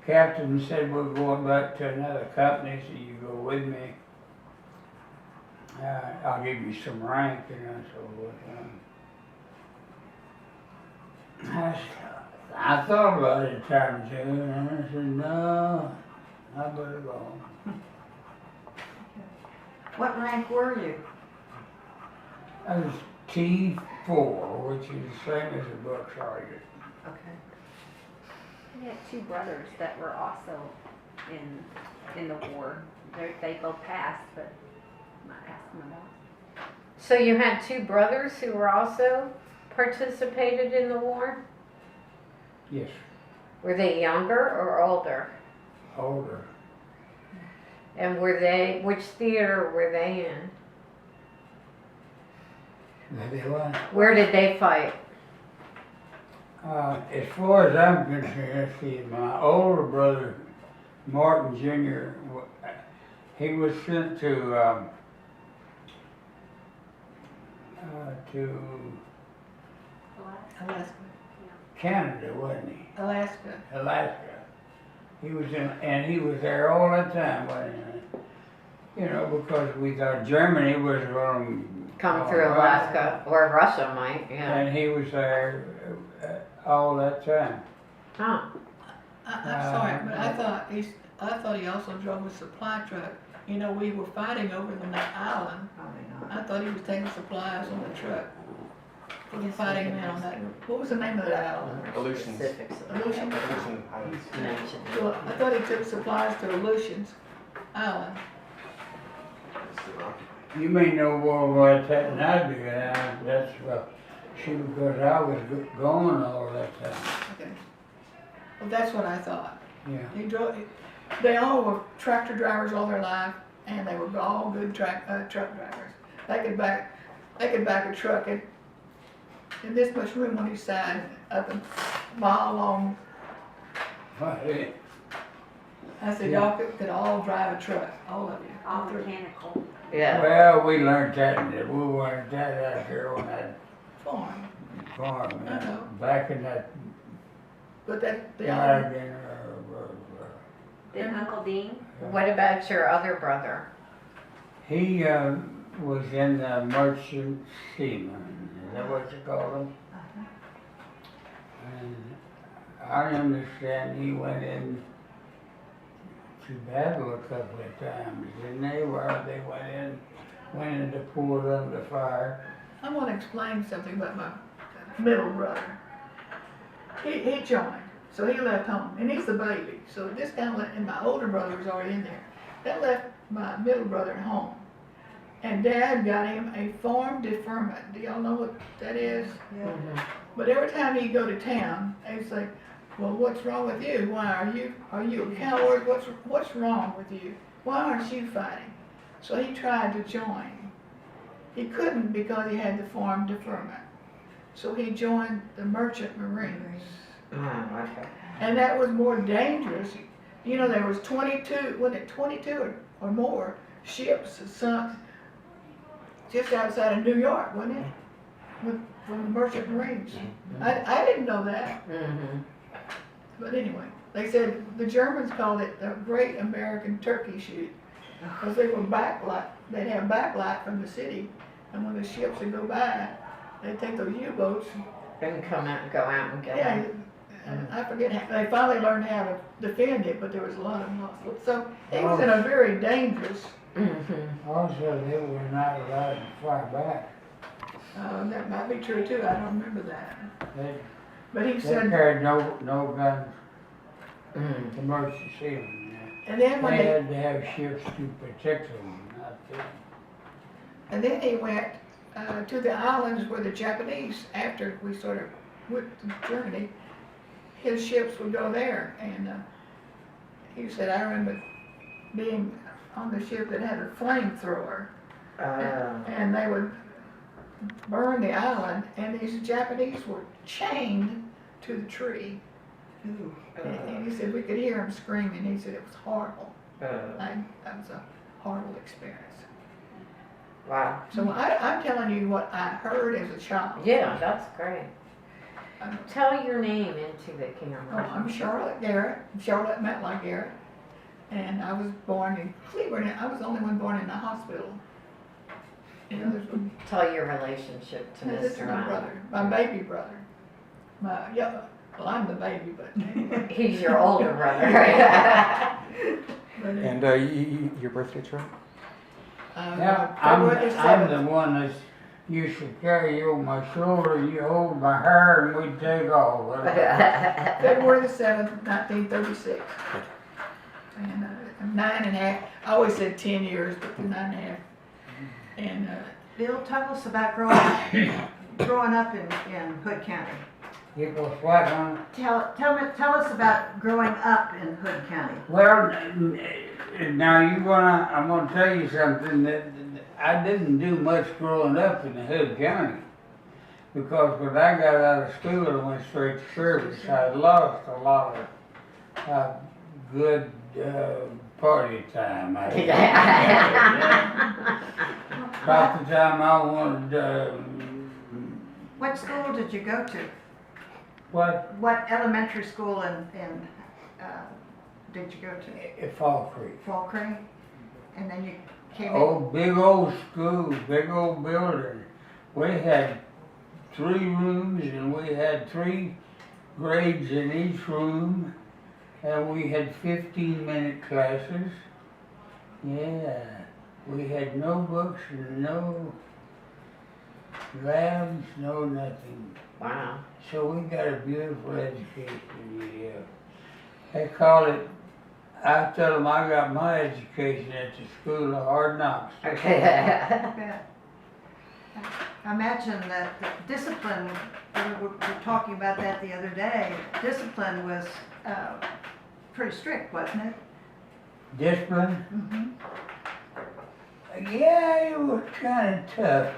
B: Captain said we're going back to another company, so you go with me. I'll give you some rank, so I thought about it a time or two, and I said, no, I better go home.
D: What rank were you?
B: I was T4, which is the same as a buck sergeant.
D: Okay.
F: We had two brothers that were also in the war. They both passed, but I'm not asking about.
A: So you had two brothers who were also participated in the war?
B: Yes,
A: Were they younger or older?
B: older.
A: And which theater were they in?
B: Maybe one.
A: Where did they fight?
B: As far as I'm concerned, see, my older brother, Martin Jr., he was sent to
C: Alaska.
B: Canada, wasn't he?
C: Alaska.
B: Alaska. He was he was there all the time, wasn't he? You know, because we thought Germany was going to
A: Come through Alaska, or Russia might, yeah.
B: and he was there all that time.
A: Huh.
C: I'm sorry, but I thought he also drove a supply truck. You know, we were fighting over the island.
D: Probably not.
C: I thought he was taking supplies on the truck. for the fighting man on that. What was the name of that island?
E: Aleutians.
A: Specifics.
C: Aleutian?
E: Aleutian Islands.
A: Mentioned.
C: Well, I thought he took supplies to Aleutians Island.
B: You may know more about that than I do, that's, she, because I was gone all that time,
C: Okay. Well, that's what I thought.
B: yeah.
C: He drove, they all were tractor drivers all their life, and they were all good truck drivers. They could back a truck in this much room on each side, up a mile long.
B: Hey,
C: I said,
B: Yeah.
C: y'all could all drive a truck, all of you.
F: All
C: three.
F: mechanical.
A: Yeah.
B: Well, we learned that, we learned that out here on that
C: Farm.
B: farm,
C: I know.
B: back in that
C: But that, the
B: wagon,
F: Did Uncle Dean?
A: What about your other brother?
B: he, was in the merchant seaman, is that what you call them? And I understand he went in to battle a couple of times, didn't they, where they went in to pour them the fire.
C: I want to explain something about my middle brother. He joined, so he left home, and he's the baby. So this guy left, and my older brother was already in there. That left my middle brother at home. And Dad got him a farm deferment. Do y'all know what that is?
A: Mhm.
C: But every time he'd go to town, they'd say, "Well, what's wrong with you? Why are you a coward? What's wrong with you? Why aren't you fighting?" So he tried to join. He couldn't because he had the farm deferment. So he joined the merchant marines.
A: Oh, okay.
C: And that was more dangerous. You know, there was 22 or more ships that sunk just outside of New York, wasn't it? From the merchant marines. I didn't know that.
A: Mhm.
C: But anyway, they said the Germans called it the Great American Turkey Shoot because they were backlight. They'd have backlight from the city, and when the ships would go by, they'd take those U-boats.
A: And go out and get
C: Yeah,
A: him.
C: I forget how they finally learned how to defend it, but there was a lot of loss. So it was in a very dangerous.
A: Mhm.
B: Also, they were not allowed to fire back.
C: That might be true too. I don't remember that.
B: They,
C: But he
B: they
C: said,
B: carried no guns,
C: Mm-hmm.
A: Mm.
B: the merchant seamen.
C: and then when
B: They
C: they
B: had to have ships to protect them, not them.
C: And then he went to the islands where the Japanese, after we sort of went to Germany, his ships would go there. And he said, I remember being on the ship that had a flamethrower, and they would burn the island, and these Japanese were chained to the tree. And he said we could hear them screaming. He said it was horrible. That was a horrible experience.
A: Wow.
C: So I'm telling you what I heard as a child.
A: Yeah, that's great.
C: Um,
A: Tell your name into the
C: Oh,
A: camera.
C: I'm Charlotte Garrett, Charlotte Matlock Garrett, and I was born in Cleveland. I was the only one born in the hospital. The others were,
A: Tell your relationship to
C: this is
A: Mr.
C: my
A: Ryan.
C: brother, my baby brother. Well, I'm the baby, but anyway.
A: He's your older brother, right?
C: But,
E: And your birthday, Charlie?
B: Yeah,
C: February the
B: I'm
C: 7th.
B: the one that used to carry you on my shoulder, you hold my hair, and we'd take off.
C: February the 7th, 1936. And I'm 9.5, I always said 10 years, but 9.5. And
D: Bill, tell us about growing up in Hood County.
B: It was what, huh?
D: Tell us about growing up in Hood County.
B: Well, now I'm gonna tell you something that I didn't do much growing up in the Hood County. Because when I got out of school and went straight to service, I lost a lot of good party time. About the time I wanted,
D: What school did you go to?
B: what,
D: What elementary school did you go to?
B: at Fall Creek.
D: Fall Creek? And then you came in?
B: Oh, big old school, big old building. We had 3 rooms and we had 3 grades in each room. And we had 15-minute classes. Yeah, we had no books and labs, no nothing.
A: Wow.
B: So we got a beautiful education, yeah. They call it, I tell them I got my education at the School of Hard Knocks.
D: Yeah. I imagine that the discipline, we were talking about that the other day, discipline was pretty strict, wasn't it?
B: Discipline?
D: Mm-hmm.
B: Yeah, it was kind of tough.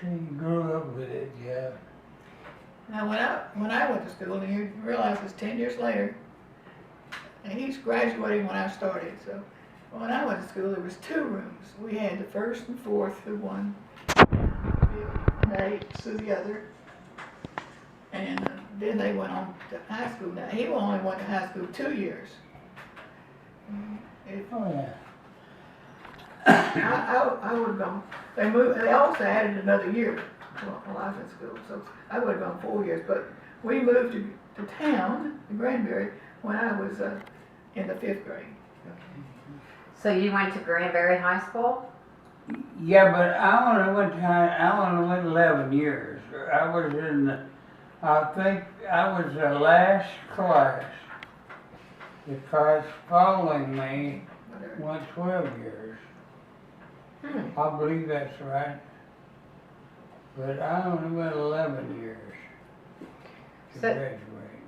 B: So you grew up with it, yeah.
C: Now, when I went to school, and you realize it's 10 years later, and he's graduating when I started, so when I went to school, there was 2 rooms. We had the first and fourth who one, Nate to the other, and then they went on to high school. Now, he only went to high school 2 years.
B: Oh, yeah.
C: I would have gone, they also added another year while I was in school, so I would have gone 4 years, but we moved to town, to Granbury, when I was in the 5th grade.
A: So you went to Granbury High School?
B: Yeah, but I only went 11 years. I was in, I think I was the last class. The class following me
C: Whatever.
B: went 12 years.
A: Hmm.
B: I believe that's right. But I only went 11 years to
A: So-
B: graduate.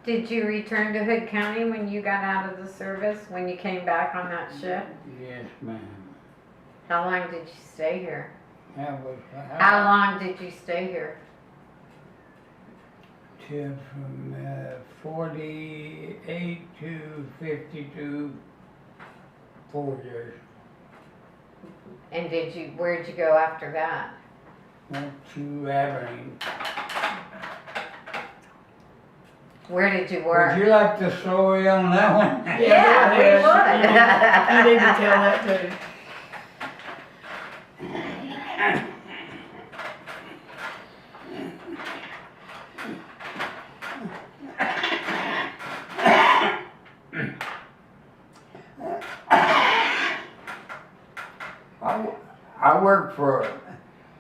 A: Did you return to Hood County when you got out of the service, when you came back on that ship?
B: Yes, ma'am.
A: How long did you stay here?
B: That was,
A: How long did you stay here?
B: till from 48 to 52, 4 years.
A: And where'd you go after that?
B: Went to Abilene.
A: Where did you
B: Would
A: work?
B: you like the story on that one?
A: Yeah, we would.
C: You need to tell that too.
B: I worked for,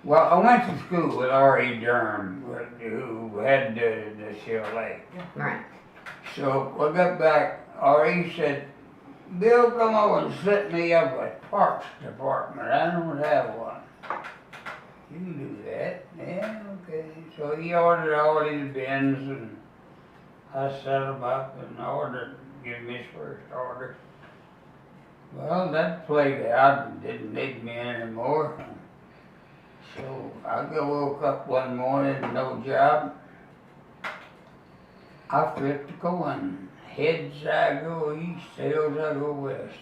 B: well, I went to school with R.E. Durham, who had the Chevrolet.
A: Right.
B: So I got back, R.E. said, Bill, come over and set me up a parks department. I don't have one. You can do that. Yeah, okay. So he ordered all these bins and I set them up and give him his first order. Well, that played out and didn't need me anymore. So I woke up one morning, no job. I flipped a coin. Heads I go east, tails I go west.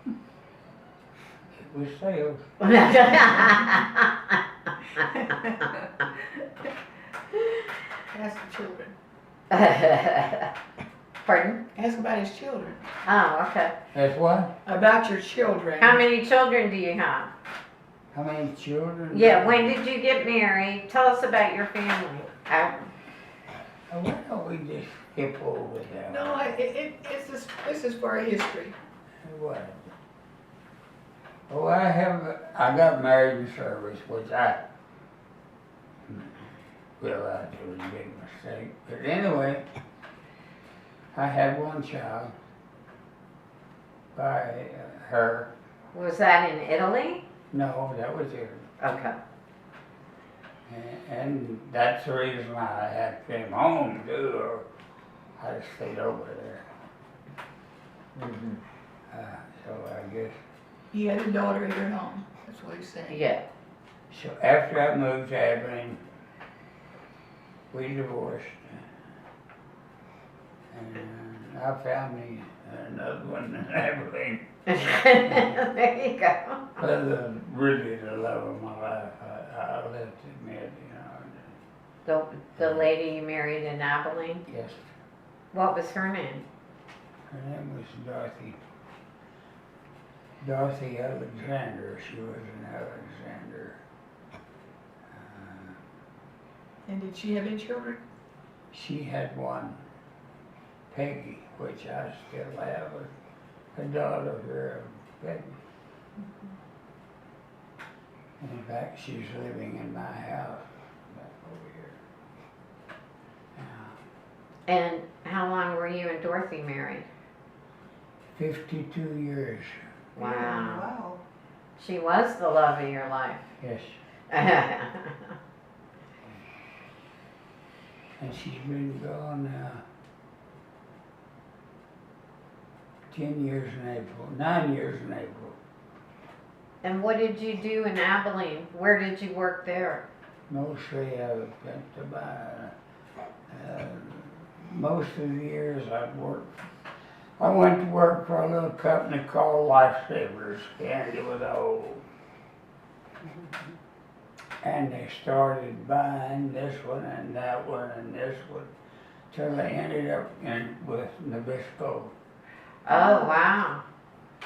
B: It was tails.
C: Ask the children.
A: Pardon?
C: Ask about his children.
A: Oh, okay.
B: That's what?
C: About your children.
A: How many children do you have?
B: How many children?
A: Yeah, when did you get married? Tell us about your family.
B: Why don't we just skip over that?
C: No, this is for a history.
B: What? Oh, I got married in service, which I realized it was a big mistake. But anyway, I had one child by her.
A: Was that in Italy?
B: No, that was it.
A: Okay.
B: And that's the reason why I had came home too, or I stayed over there. So I guess.
C: He had a daughter here at home. That's what he's saying.
A: Yeah.
B: So after I moved to Abilene, we divorced. And I found me another one in Abilene.
A: There you go.
B: But really the love of my life, I left it mid, you know.
A: The lady you married in Abilene?
B: Yes,
A: What was her name?
B: her name was Dorothy. Dorothy Alexander, she was an Alexander.
C: And did she have any children?
B: She had one, Peggy, which I still have, a daughter here, Peggy. In fact, she's living in my house back over here.
A: And how long were you and Dorothy married?
B: 52 years,
A: Wow.
D: Wow.
A: She was the love of your life.
B: yes. And she's been gone now 10 years in April, 9 years in April.
A: And what did you do in Abilene? Where did you work there?
B: Mostly I went to buy, most of the years I went to work for a little company called Lifesavers, Candy with a O. And they started buying this one and that one and this one, till they ended up with Nabisco.
A: Oh, wow.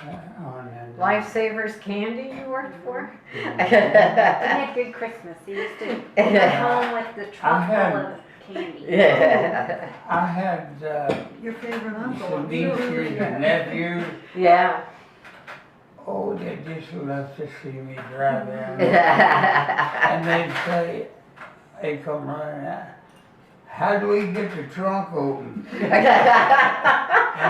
B: And,
A: Lifesavers Candy you worked for?
F: He had good Christmas. He used to come home with the trunk full of candy.
A: Yeah.
B: I had
D: Your favorite uncle.
B: some nieces and nephews.
A: Yeah.
B: Oh, they just love to see me drive down. And they'd say, they'd come running out, how do we get the trunk open? I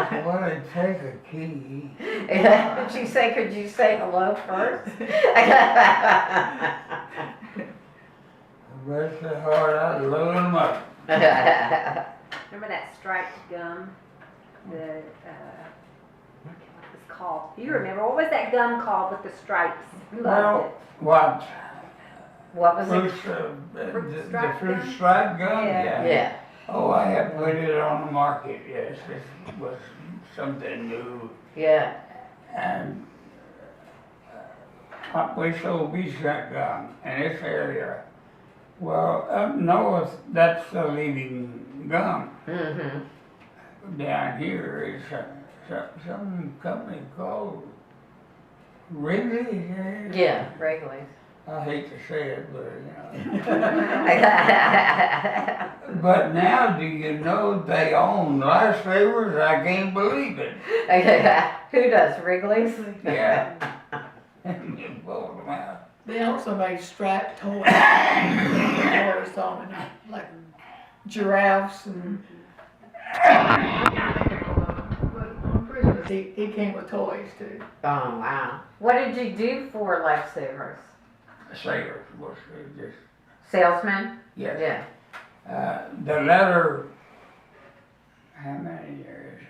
B: said, well, it'd take a key.
A: Did she say, could you say hello first?
B: Bless their heart, I'd load them up.
F: Remember that striped gum? What was it called? You remember, what was that gum called with the stripes? You loved it.
B: What?
A: What was
B: Fruit,
A: it?
F: Fruit
B: the
F: stripe
B: fruit
F: gum?
B: stripe gum?
F: Yeah.
A: Yeah.
B: Oh, I have put it on the market, yes. It was something new.
A: Yeah.
B: And we sold beachfront gum in this area. Well, up north, that's the leading gum.
A: Mm-hmm.
B: Down here is some company called Wrigley.
A: Yeah, Wrigley's.
B: I hate to say it, but But now, do you know they own Lifesavers? I can't believe it.
A: Who does, Wrigley's?
B: Yeah. You pulled them out.
C: They also made strap toys. Toys on it, like giraffes and. On Christmas, he came with toys too.
A: Oh, wow. What did you do for Lifesavers?
B: Sailors was just,
A: Salesman?
B: yes.
A: Yeah.
B: The letter, how many years?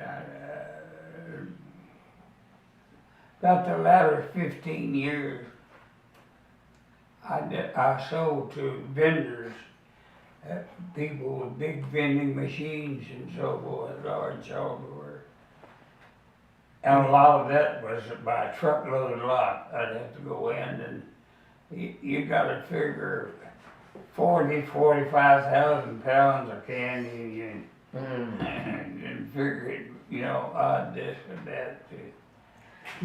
B: About the latter 15 years, I sold to vendors, people with big vending machines and so forth, large hardware. And a lot of that was by a truckload lot. I'd have to go in and you gotta figure 45,000 pounds of candy and figure it, odd this and that to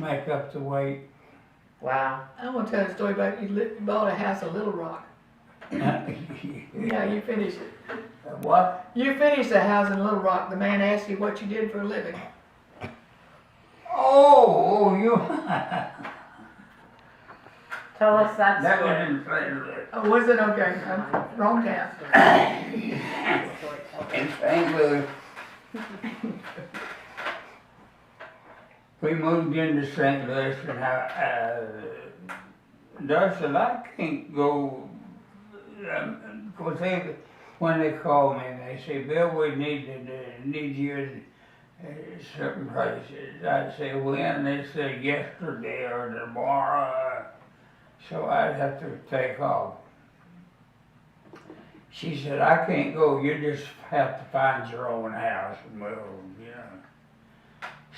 B: make up the weight.
A: Wow.
C: I want to tell a story about you bought a house in Little Rock. Yeah, you finished it.
B: What?
C: You finished the house in Little Rock. The man asked you what you did for a living.
B: Oh, you.
A: Tell us that
B: That
A: story.
B: was in St. Louis.
C: Oh, was it? Okay, wrong town.
B: In St. Louis. We moved into St. Louis and Doug said, I can't go, cause when they call me and they say, Bill, we need you in certain places. I'd say, when? They say, yesterday or tomorrow. So I'd have to take off. She said, I can't go, you just have to find your own house and move,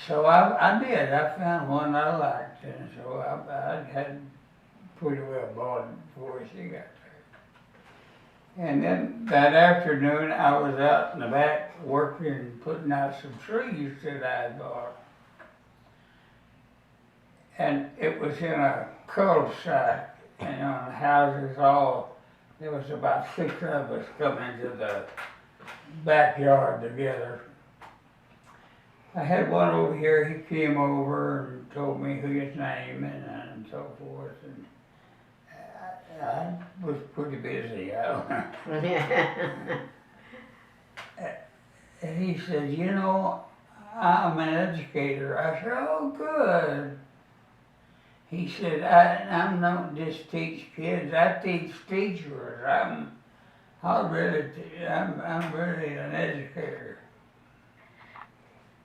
B: So I did, I found one I liked, and so I had pretty well bought it before she got there. And then that afternoon, I was out in the back working, putting out some trees that I had bought. And it was in a cul-de-sac, and on houses there was about 6 of us come into the backyard together. I had one over here, he came over and told me his name and so forth. And I was pretty busy. And he said, you know, I'm an educator. I said, oh, good. He said, I'm not just teach kids, I teach teachers. I'm really an educator.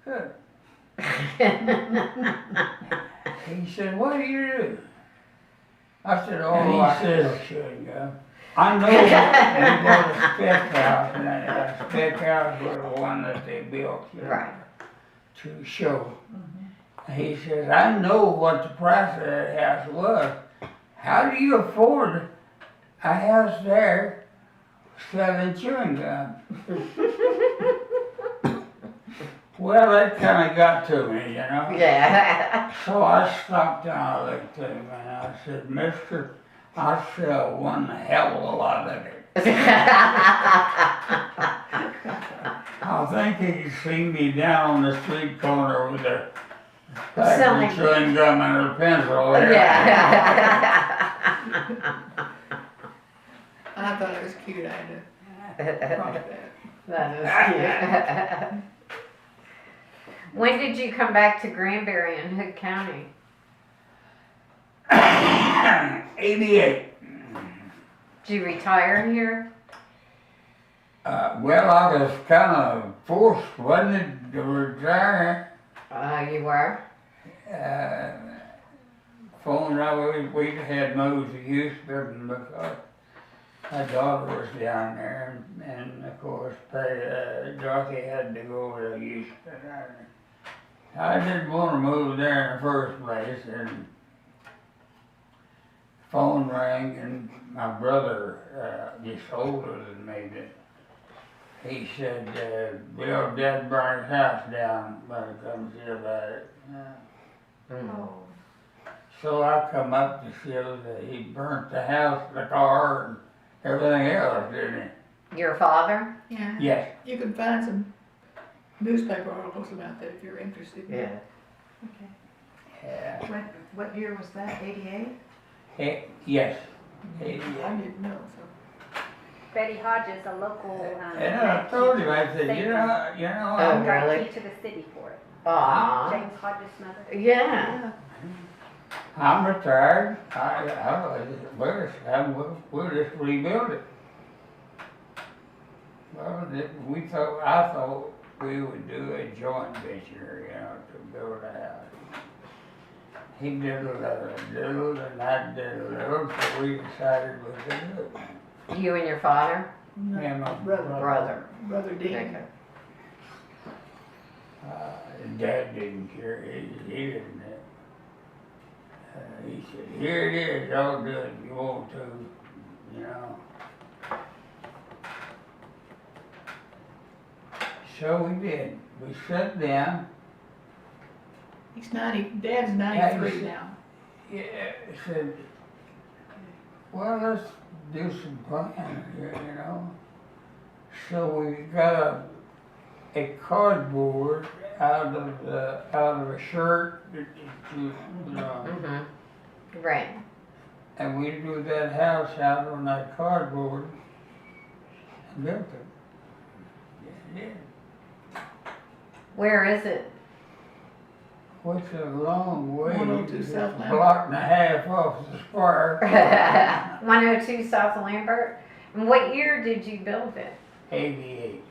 B: Good. He said, what do you do? I said, oh, I still should go. I know they bought a spec house, and a spec house was the one that they built, you know,
A: Right.
B: to show. He says, I know what the price of that house was. How do you afford a house there selling chewing gum? Well, that kind of got to me, you know.
A: Yeah.
B: So I stopped down, I looked at him, and I said, Mister, I sell one hell of a lot of it. I think he could see me down on the street corner with a pack of chewing gum and a pencil.
A: Yeah.
C: I thought it was cute, I had to prompt that.
A: That is cute. When did you come back to Granbury in Hood County?
B: 88.
A: Did you retire here?
B: Well, I was kind of forced, wasn't it, to retire.
A: You were?
B: We had moved to Houston because my daughter was down there, and of course, Dorothy had to go to Houston. I didn't want to move there in the first place, and phone rang, and my brother, just older than me, he said, Bill, Dad burned his house down, better come see about it.
D: Oh,
B: So I come up to show that he burnt the house, the car, and everything else, didn't
A: Your father?
C: Yeah.
B: he? Yes.
C: You can find some newspaper articles about that if you're interested.
A: Yeah.
D: okay.
B: Yeah.
D: What year was that, 88?
B: Yes.
C: I didn't know, so.
F: Betty Hodges, a local,
B: And I told him, I said, you know,
A: Oh,
B: I'm
F: got
A: really?
F: key to the city for it.
A: Aw.
F: James Hodges' mother.
A: Yeah.
B: I'm retired. We'll just rebuild it. Well, I thought we would do a joint venture, you know, to build a house. He did a little, and I did a little, so we decided we could do it.
A: You and your father?
B: Me and my
A: Brother.
C: Brother Dean.
A: Okay.
B: Dad didn't care. He didn't. He said, here it is, y'all do it if you want to, you know. So we did. We sat down.
C: He's 90, Dad's 93 now.
B: Yeah, said, well, let's do some planning here, you know. So we got a cardboard out of a shirt, you know,
A: Mm-hmm. Right.
B: and we drew that house out on that cardboard and built it. Yeah.
A: Where is it?
B: What's a long way?
C: 102
B: It's
C: South
B: a
C: Lambert.
B: block and a half off the square.
A: 102 South Lambert. And what year did you build it?
B: 88.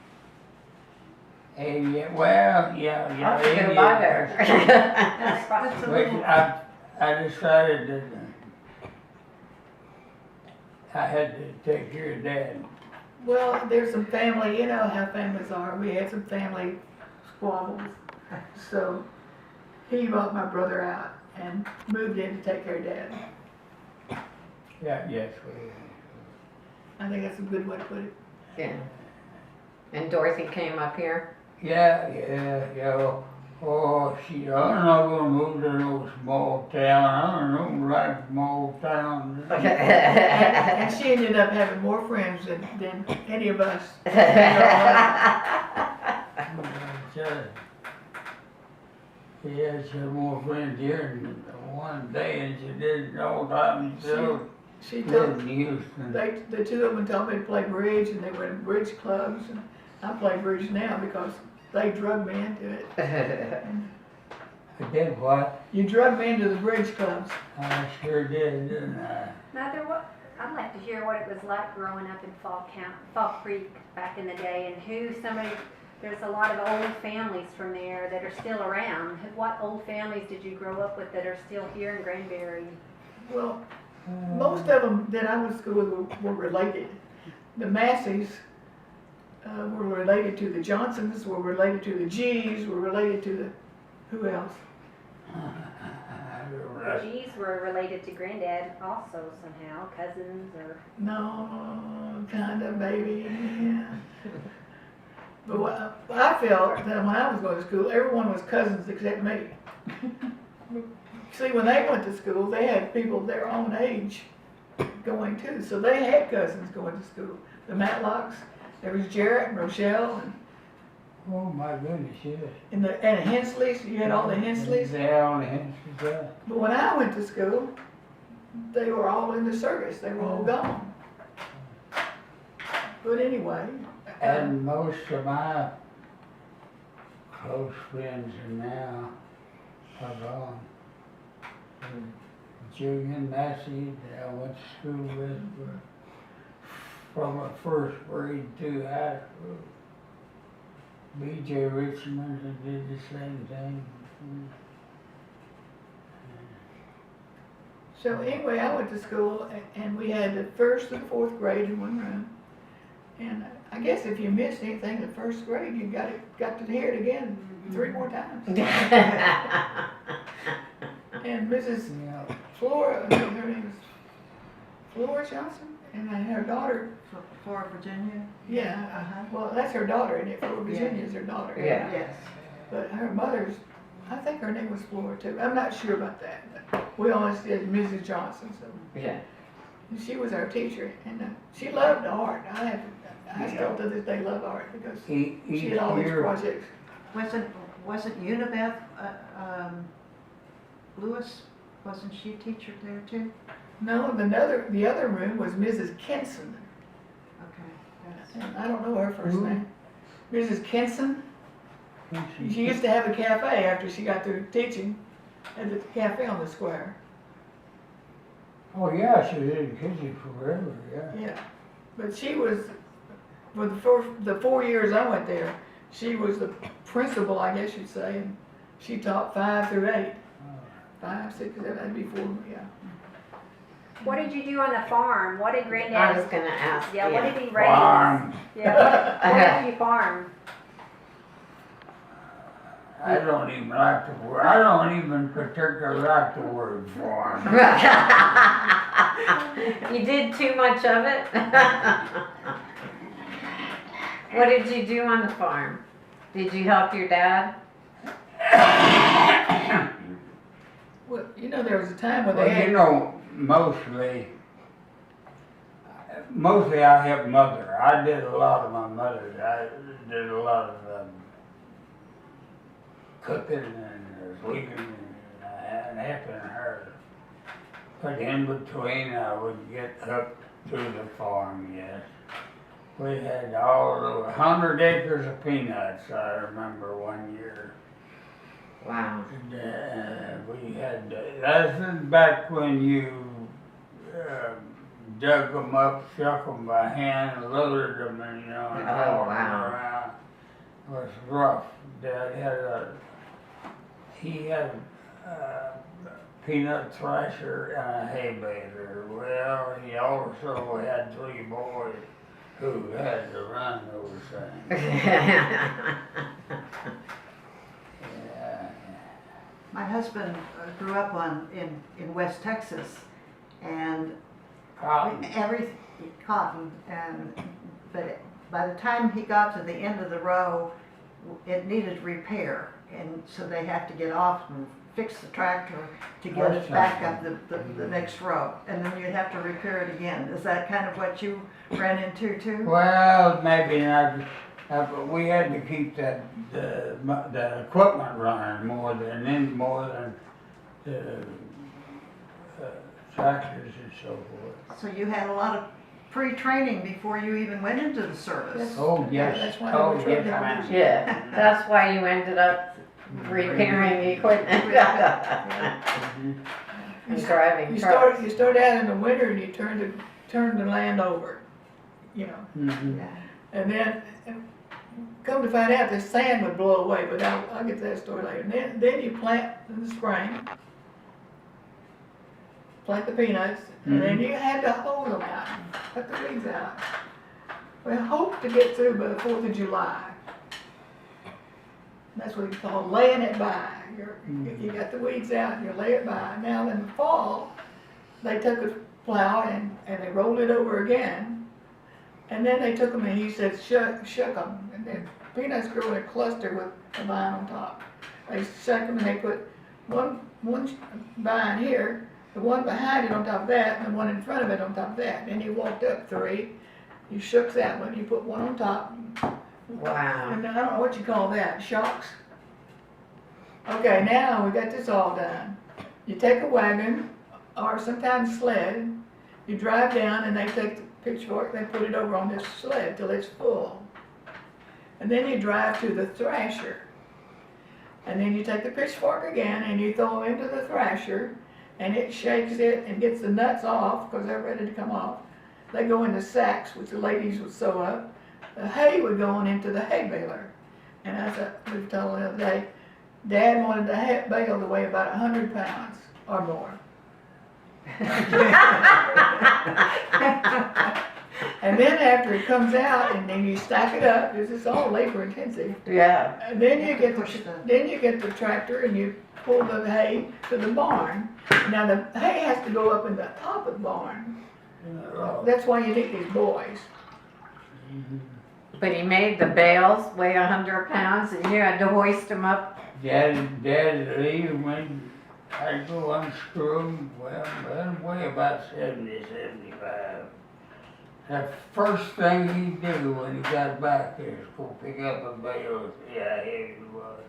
B: 88, well, yeah,
A: I'll have to go by there.
D: That's a
B: But
D: little,
B: I decided that I had to take care of Dad.
C: Well, there's some family, you know how families are. We had some family squabbles. So he bought my brother out and moved in to take care of Dad.
B: Yeah, yes,
C: I think that's a good way to put it.
A: Yeah. And Dorothy came up here?
B: yeah. Oh, I'm not gonna move to no small town. I don't like small towns.
C: And she ended up having more friends than any of us.
B: She had more friends here in one day than she did all the time. So
C: she took,
B: lived in Houston.
C: the two of them taught me to play bridge, and they were in bridge clubs, and I play bridge now because they drug me into it.
B: I did what?
C: You drug me into the bridge clubs.
B: I sure did, didn't I?
F: Mother, I'd like to hear what it was like growing up in Fall Creek back in the day, and there's a lot of old families from there that are still around. What old families did you grow up with that are still here in Granbury?
C: Well, most of them that I went to school with were related. The Masseys were related to the Johnsons, were related to the G's, were related to the, who else?
F: The G's were related to Granddad also somehow, cousins or...
C: No, kind of, maybe, yeah. But I felt that when I was going to school, everyone was cousins except me. See, when they went to school, they had people their own age going too, so they had cousins going to school. The Matlocks, there was Jarrett and Rochelle, and
B: Oh, my goodness, yes.
C: and the Hensleys, you had all the Hensleys.
B: Yeah, all the Hensleys, yeah.
C: But when I went to school, they were all in the service, they were all gone. But anyway.
B: And most of my close friends are now are gone. Julian Massey that I went to school with from the first grade to high school. B.J. Richmond that did the same thing.
C: So anyway, I went to school and we had the first and fourth grade in one room. And I guess if you missed anything in the first grade, you got to hear it again 3 more times. And Mrs.
B: Yeah.
C: Flora, her name is Flora Johnson, and her daughter,
D: For Virginia?
C: yeah,
D: Uh-huh.
C: well, that's her daughter, and Flora Virginia is her daughter.
A: Yeah.
D: Yes.
C: But her mother's, I think her name was Flora too. I'm not sure about that. But we always did Mrs. Johnson, so.
A: Yeah.
C: And she was our teacher, and she loved art. I still to this day love art because she had all these projects.
D: Wasn't Unibeth, Lewis, wasn't she a teacher there too?
C: No, the other room was Mrs. Kenson,
D: Okay.
C: and I don't know her first
B: Who?
C: name. Mrs. Kenson. She used to have a cafe after she got through teaching at the cafe on the square.
B: Oh, yeah, she was in kitchen forever, yeah.
C: Yeah, but she was, for the 4 years I went there, she was the principal, I guess you'd say, and she taught 5 through 8. 5, 6, 7, that'd be 4, yeah.
F: What did you do on the farm? What did
A: I
F: Granddad...
A: was gonna ask.
F: Yeah, what did he raise?
B: Farm.
F: Yeah, what did you farm?
B: I don't even like the word, I don't even particularly like the word farm.
A: You did too much of it? What did you do on the farm? Did you help your dad?
C: Well, you know, there was a time when
B: Well,
C: they had,
B: you know, mostly I helped mother. I did a lot of my mother's. I did a lot of cooking and sleeping and helping her. But in between, I would get hooked to the farm, yes. We had all 100 acres of peanuts, I remember one year.
A: Wow.
B: We had, that's back when you dug them up, shook them by hand, loaded them, and and
A: Oh,
B: hauled them
A: wow.
B: around. It was rough. Dad he had a peanut thrasher and a hay baler. Well, he also had 3 boys who had to run those things. Yeah.
D: My husband grew up in West Texas, and
B: Cotton.
D: cotton, but by the time he got to the end of the row, it needed repair, and so they have to get off and fix the tractor to get it back up the next row, and then you'd have to repair it again. Is that kind of what you ran into too?
B: Well, maybe not. But we had to keep the equipment running more than the tractors and so forth.
D: So you had a lot of pre-training before you even went into the service.
C: Yes.
B: Oh, yes,
C: that's why they
B: oh,
C: were
B: yes,
C: truck drivers.
B: ma'am.
A: Yeah, that's why you ended up repairing equipment and driving
C: You
A: trucks.
C: start out in the winter and you turn the land over, you know.
B: Mhm.
C: And then, come to find out, the sand would blow away, but I'll get to that story later. And then you plant in the spring, plant the peanuts, and then you had to hoe them out, cut the weeds out. We hope to get through by the 4th of July. That's what you call laying it by. You got the weeds out and you lay it by. Now in the fall, they took a plow and they rolled it over again. And then they took them and he said, shook them. And then peanuts grew in a cluster with a vine on top. They shook them and they put one vine here, the one behind it on top of that, and the one in front of it on top of that. Then you walked up 3, you shook that one, you put one on top.
A: Wow.
C: And I don't know what you call that, shocks? Okay, now we got this all done. You take a wagon, or sometimes sled, you drive down and they take the pitchfork, they put it over on this sled till it's full. And then you drive to the thrasher. And then you take the pitchfork again and you throw them into the thrasher and it shakes it and gets the nuts off because they're ready to come off. They go into sacks, which the ladies would sew up. The hay would go on into the hay baler. And as we were told the other day, Dad wanted the hay bale to weigh about 100 pounds or more. And then after it comes out, and then you stack it up, because it's all labor intensive.
A: Yeah.
C: And then you get the tractor and you pull the hay to the barn. Now the hay has to go up in the top of the barn. That's why you need these boys.
A: But he made the bales weigh 100 pounds and you had to hoist them up.
B: Dad would leave when I'd go unscrew them, well, they'd weigh about 70, 75. The first thing he'd do when he got back there is go pick up a bale and see how heavy it was.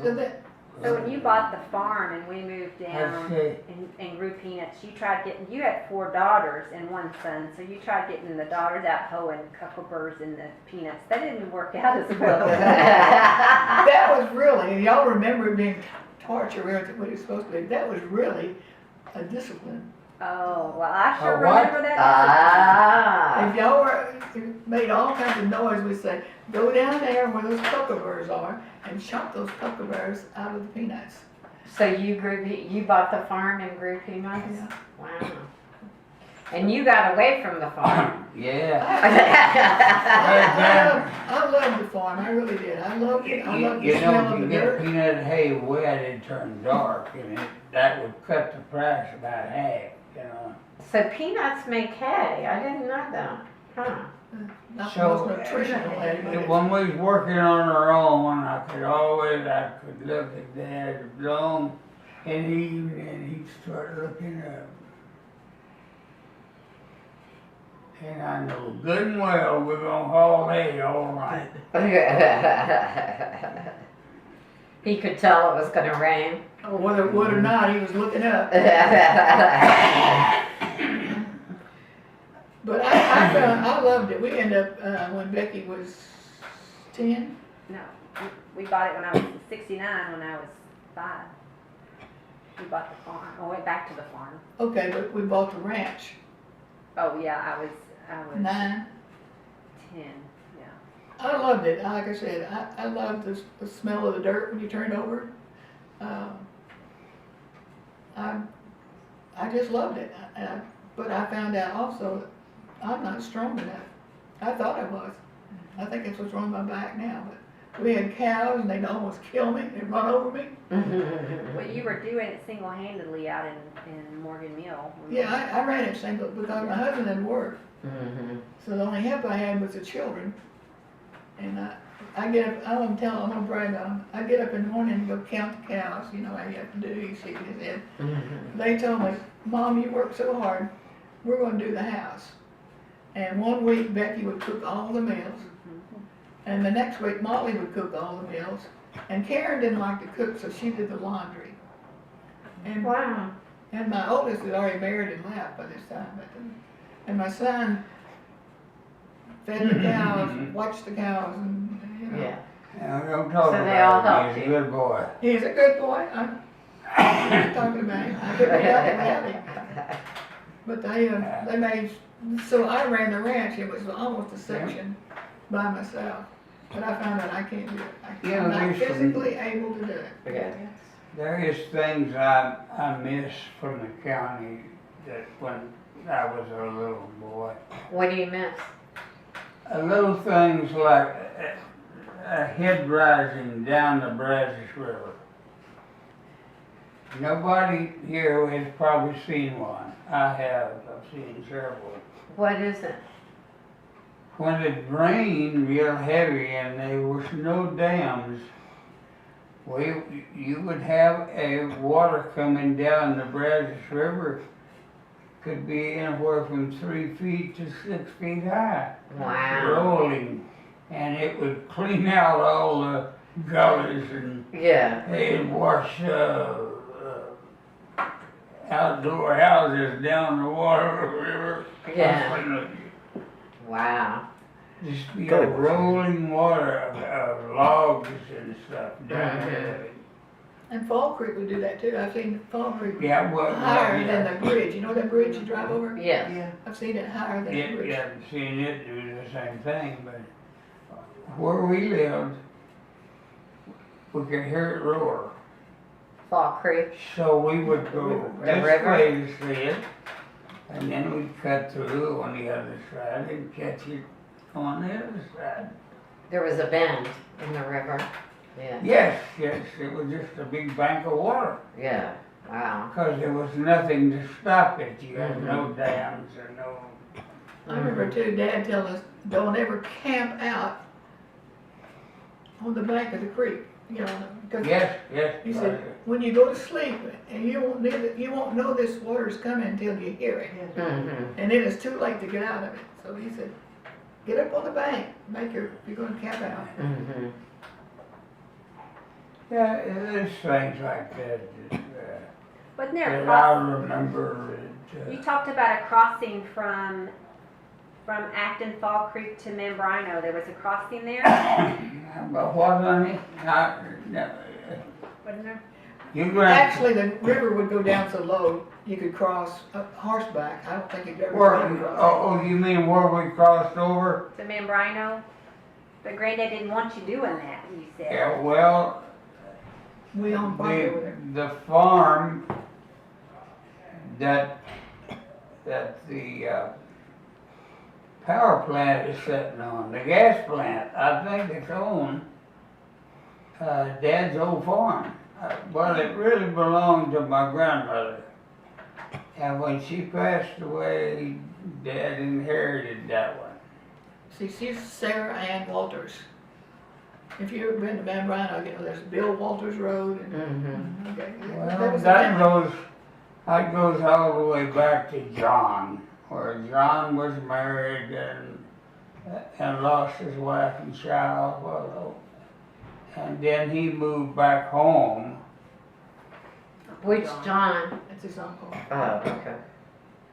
C: So that,
F: So when you bought the farm and we moved down
B: Okay.
F: and grew peanuts, you had 4 daughters and 1 son, so you tried getting the daughters out hoeing cucumbers and the peanuts. That didn't work out as well.
C: that was really, y'all remember it being torture, what it's supposed to be. That was really a discipline.
F: Oh, well, I sure
B: what?
F: remember that.
A: Ah.
C: If y'all made all kinds of noise, we'd say, go down there where those cucumbers are and chop those cucumbers out of the peanuts.
A: So you bought the farm and grew peanuts?
C: Yeah.
A: Wow. And you got away from the farm.
B: Yeah.
C: I loved the farm, I really did. I loved it. I loved the
B: You know,
C: smell
B: if
C: of
B: you
C: the
B: get
C: dirt.
B: peanut hay wet, it turns dark, and that would cut the price about half, you know.
A: So peanuts make hay. I didn't know that. Huh.
C: Not the
B: So,
C: most nutritional hay, but it's-
B: when we was working on our own, I could look at Dad long in the evening, and he'd start looking up. And I know good and well we're gonna haul hay all night.
A: He could tell it was going to rain.
C: or whether it would or not, he was looking up. But I loved it. We ended up, when Becky was 10,
F: No, we bought it when I was 69, when I was 5. We bought the farm. I went back to the farm.
C: okay, but we bought the ranch,
F: Oh, yeah, I was
C: 9.
F: 10, yeah.
C: I loved it. Like I said, I loved the smell of the dirt when you turned over. I just loved it. But I found out also that I'm not strong enough. I thought I was. I think that's what's wrong with my back now. But we had cows and they'd almost kill me. They'd run over me.
F: Well, you were doing it single-handedly out in Morgan Mill.
C: Yeah, I ran it single because my husband had work. So the only help I had was the children. And I get up, I'm gonna brag on them. I get up in the morning and go count the cows, you know how you have to do, he's shaking his head. They told me, Mom, you work so hard, we're gonna do the house. And one week Becky would cook all the meals. And the next week Molly would cook all the meals. And Karen didn't like to cook, so she did the laundry. And
A: Wow.
C: And my oldest had already married and left by this time, and my son fed the cows, watched the cows, and, you know.
A: Yeah.
B: Now, don't talk
A: So they all
B: about
A: helped
B: him, he's
A: you.
B: a good boy.
C: He's a good boy, I'm not talking about him, I couldn't help it without him. But they made, so I ran the ranch, it was almost a section by myself. But I found out I can't do it.
B: Yeah,
C: I'm not
B: there's some-
C: physically able to do it.
A: Yeah.
B: There is things I miss from the county that when I was a little boy.
A: What do you miss?
B: Little things like a head rising down the Brazos River. Nobody here has probably seen one. I have. I've seen several.
A: What is it?
B: When it rained real heavy and there was no dams, you would have a water coming down the Brazos River, could be anywhere from 3 feet to 6 feet high,
A: Wow.
B: rolling, and it would clean out all the gullies and
A: Yeah.
B: they'd wash outdoor houses down the water river.
A: Yeah. Wow.
B: Just be a
E: Good.
B: rolling water of logs and stuff down there.
C: And Fall Creek would do that too. I've seen Fall Creek
B: Yeah, well,
C: higher than the bridge. You know that bridge you drive over?
A: Yes.
D: Yeah.
C: I've seen it higher than the
B: you
C: bridge.
B: haven't seen it do the same thing, but where we lived, we could hear it roar.
A: Fall Creek.
B: So we would go
C: The
B: this
A: river?
B: way to see it, and then we'd cut through on the other side and catch it on the other side.
A: There was a bend in the river. Yeah.
B: Yes, it was just a big bank of water,
A: Yeah. Wow.
B: because there was nothing to stop it. You had no dams or no.
C: I remember too, Dad telling us, don't ever camp out on the bank of the creek. You know, because
B: Yes,
C: he said, when you go to sleep, and you won't know this water's coming until you hear it.
A: Mm-hmm.
C: And then it's too late to get out of it. So he said, get up on the bank, if you're gonna camp out.
A: Mm-hmm.
B: Yeah, there's things like that
F: Wasn't there a
B: that I
F: crossing?
B: remember.
F: You talked about a crossing from Acton Fall Creek to Membrino. There was a crossing there,
B: But what, honey?
F: wasn't there?
B: You grant.
C: Actually, the river would go down so low, you could cross horseback. I don't think you'd ever been across.
B: You mean where we crossed over?
F: To Membrino? But Granddad didn't want you doing that, you said.
B: Yeah, well,
C: We own property over there.
B: the farm that the power plant is sitting on, the gas plant, I think it's on Dad's old farm. Well, it really belonged to my grandmother. And when she passed away, Dad inherited that one.
C: See, she's Sarah Ann Walters. If you've ever been to Membrino, you know, there's Bill Walters Road and,
A: Mm-hmm.
C: okay.
B: Well,
C: was the
B: that
C: family.
B: goes all the way back to John, where John was married and lost his wife and child. Well, and then he moved back home.
A: Which John?
C: That's his uncle.
A: Oh, okay.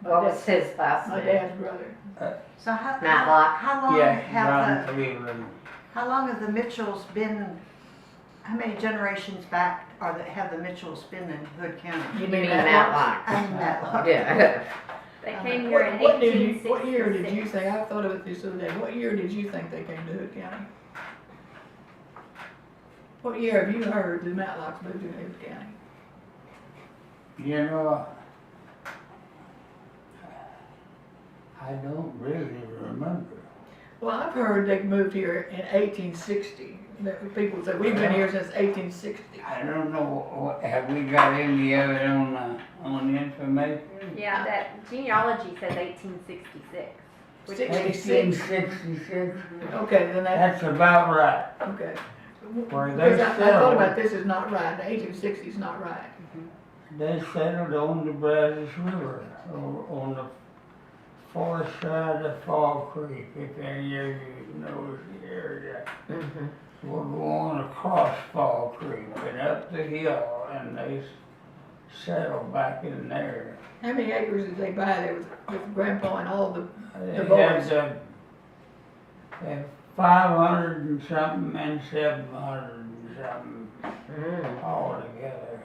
C: My
A: What
C: dad-
A: was his last
C: My
A: name?
C: dad's brother.
D: So
A: Matlock.
D: how long
B: Yeah,
D: have
B: John Cleveland.
D: how long have the Mitchells been, how many generations back have the Mitchells been in Hood County?
C: You
A: mean
C: Matlock?
A: Matlock?
D: I mean Matlock.
A: Yeah.
F: They came here in
C: What year
F: 1866.
C: did you think, I thought of it this other day, what year did you think they came to Hood County? What year have you heard the Matlocks moved to Hood County?
B: You know, I don't really remember.
C: Well, I've heard they moved here in 1860. That people say, we've been here since 1860.
B: I don't know, have we got any of it on the information?
F: Yeah, that genealogy says 1866. which is-
C: 66.
B: 1866?
C: Okay, then
B: That's about right.
C: okay.
B: Where they
C: Because I thought
B: settled.
C: about this is not right, the 1860 is not right.
B: They settled on the Brazos River, on the far side of Fall Creek, if any of you know the area.
A: Mm-hmm.
B: We're going across Fall Creek and up the hill, and they settle back in there.
C: How many acres did they buy there with Grandpa and all the
B: They
C: boys.
B: had 500 and something and 700 and something
A: Mm.
B: all together.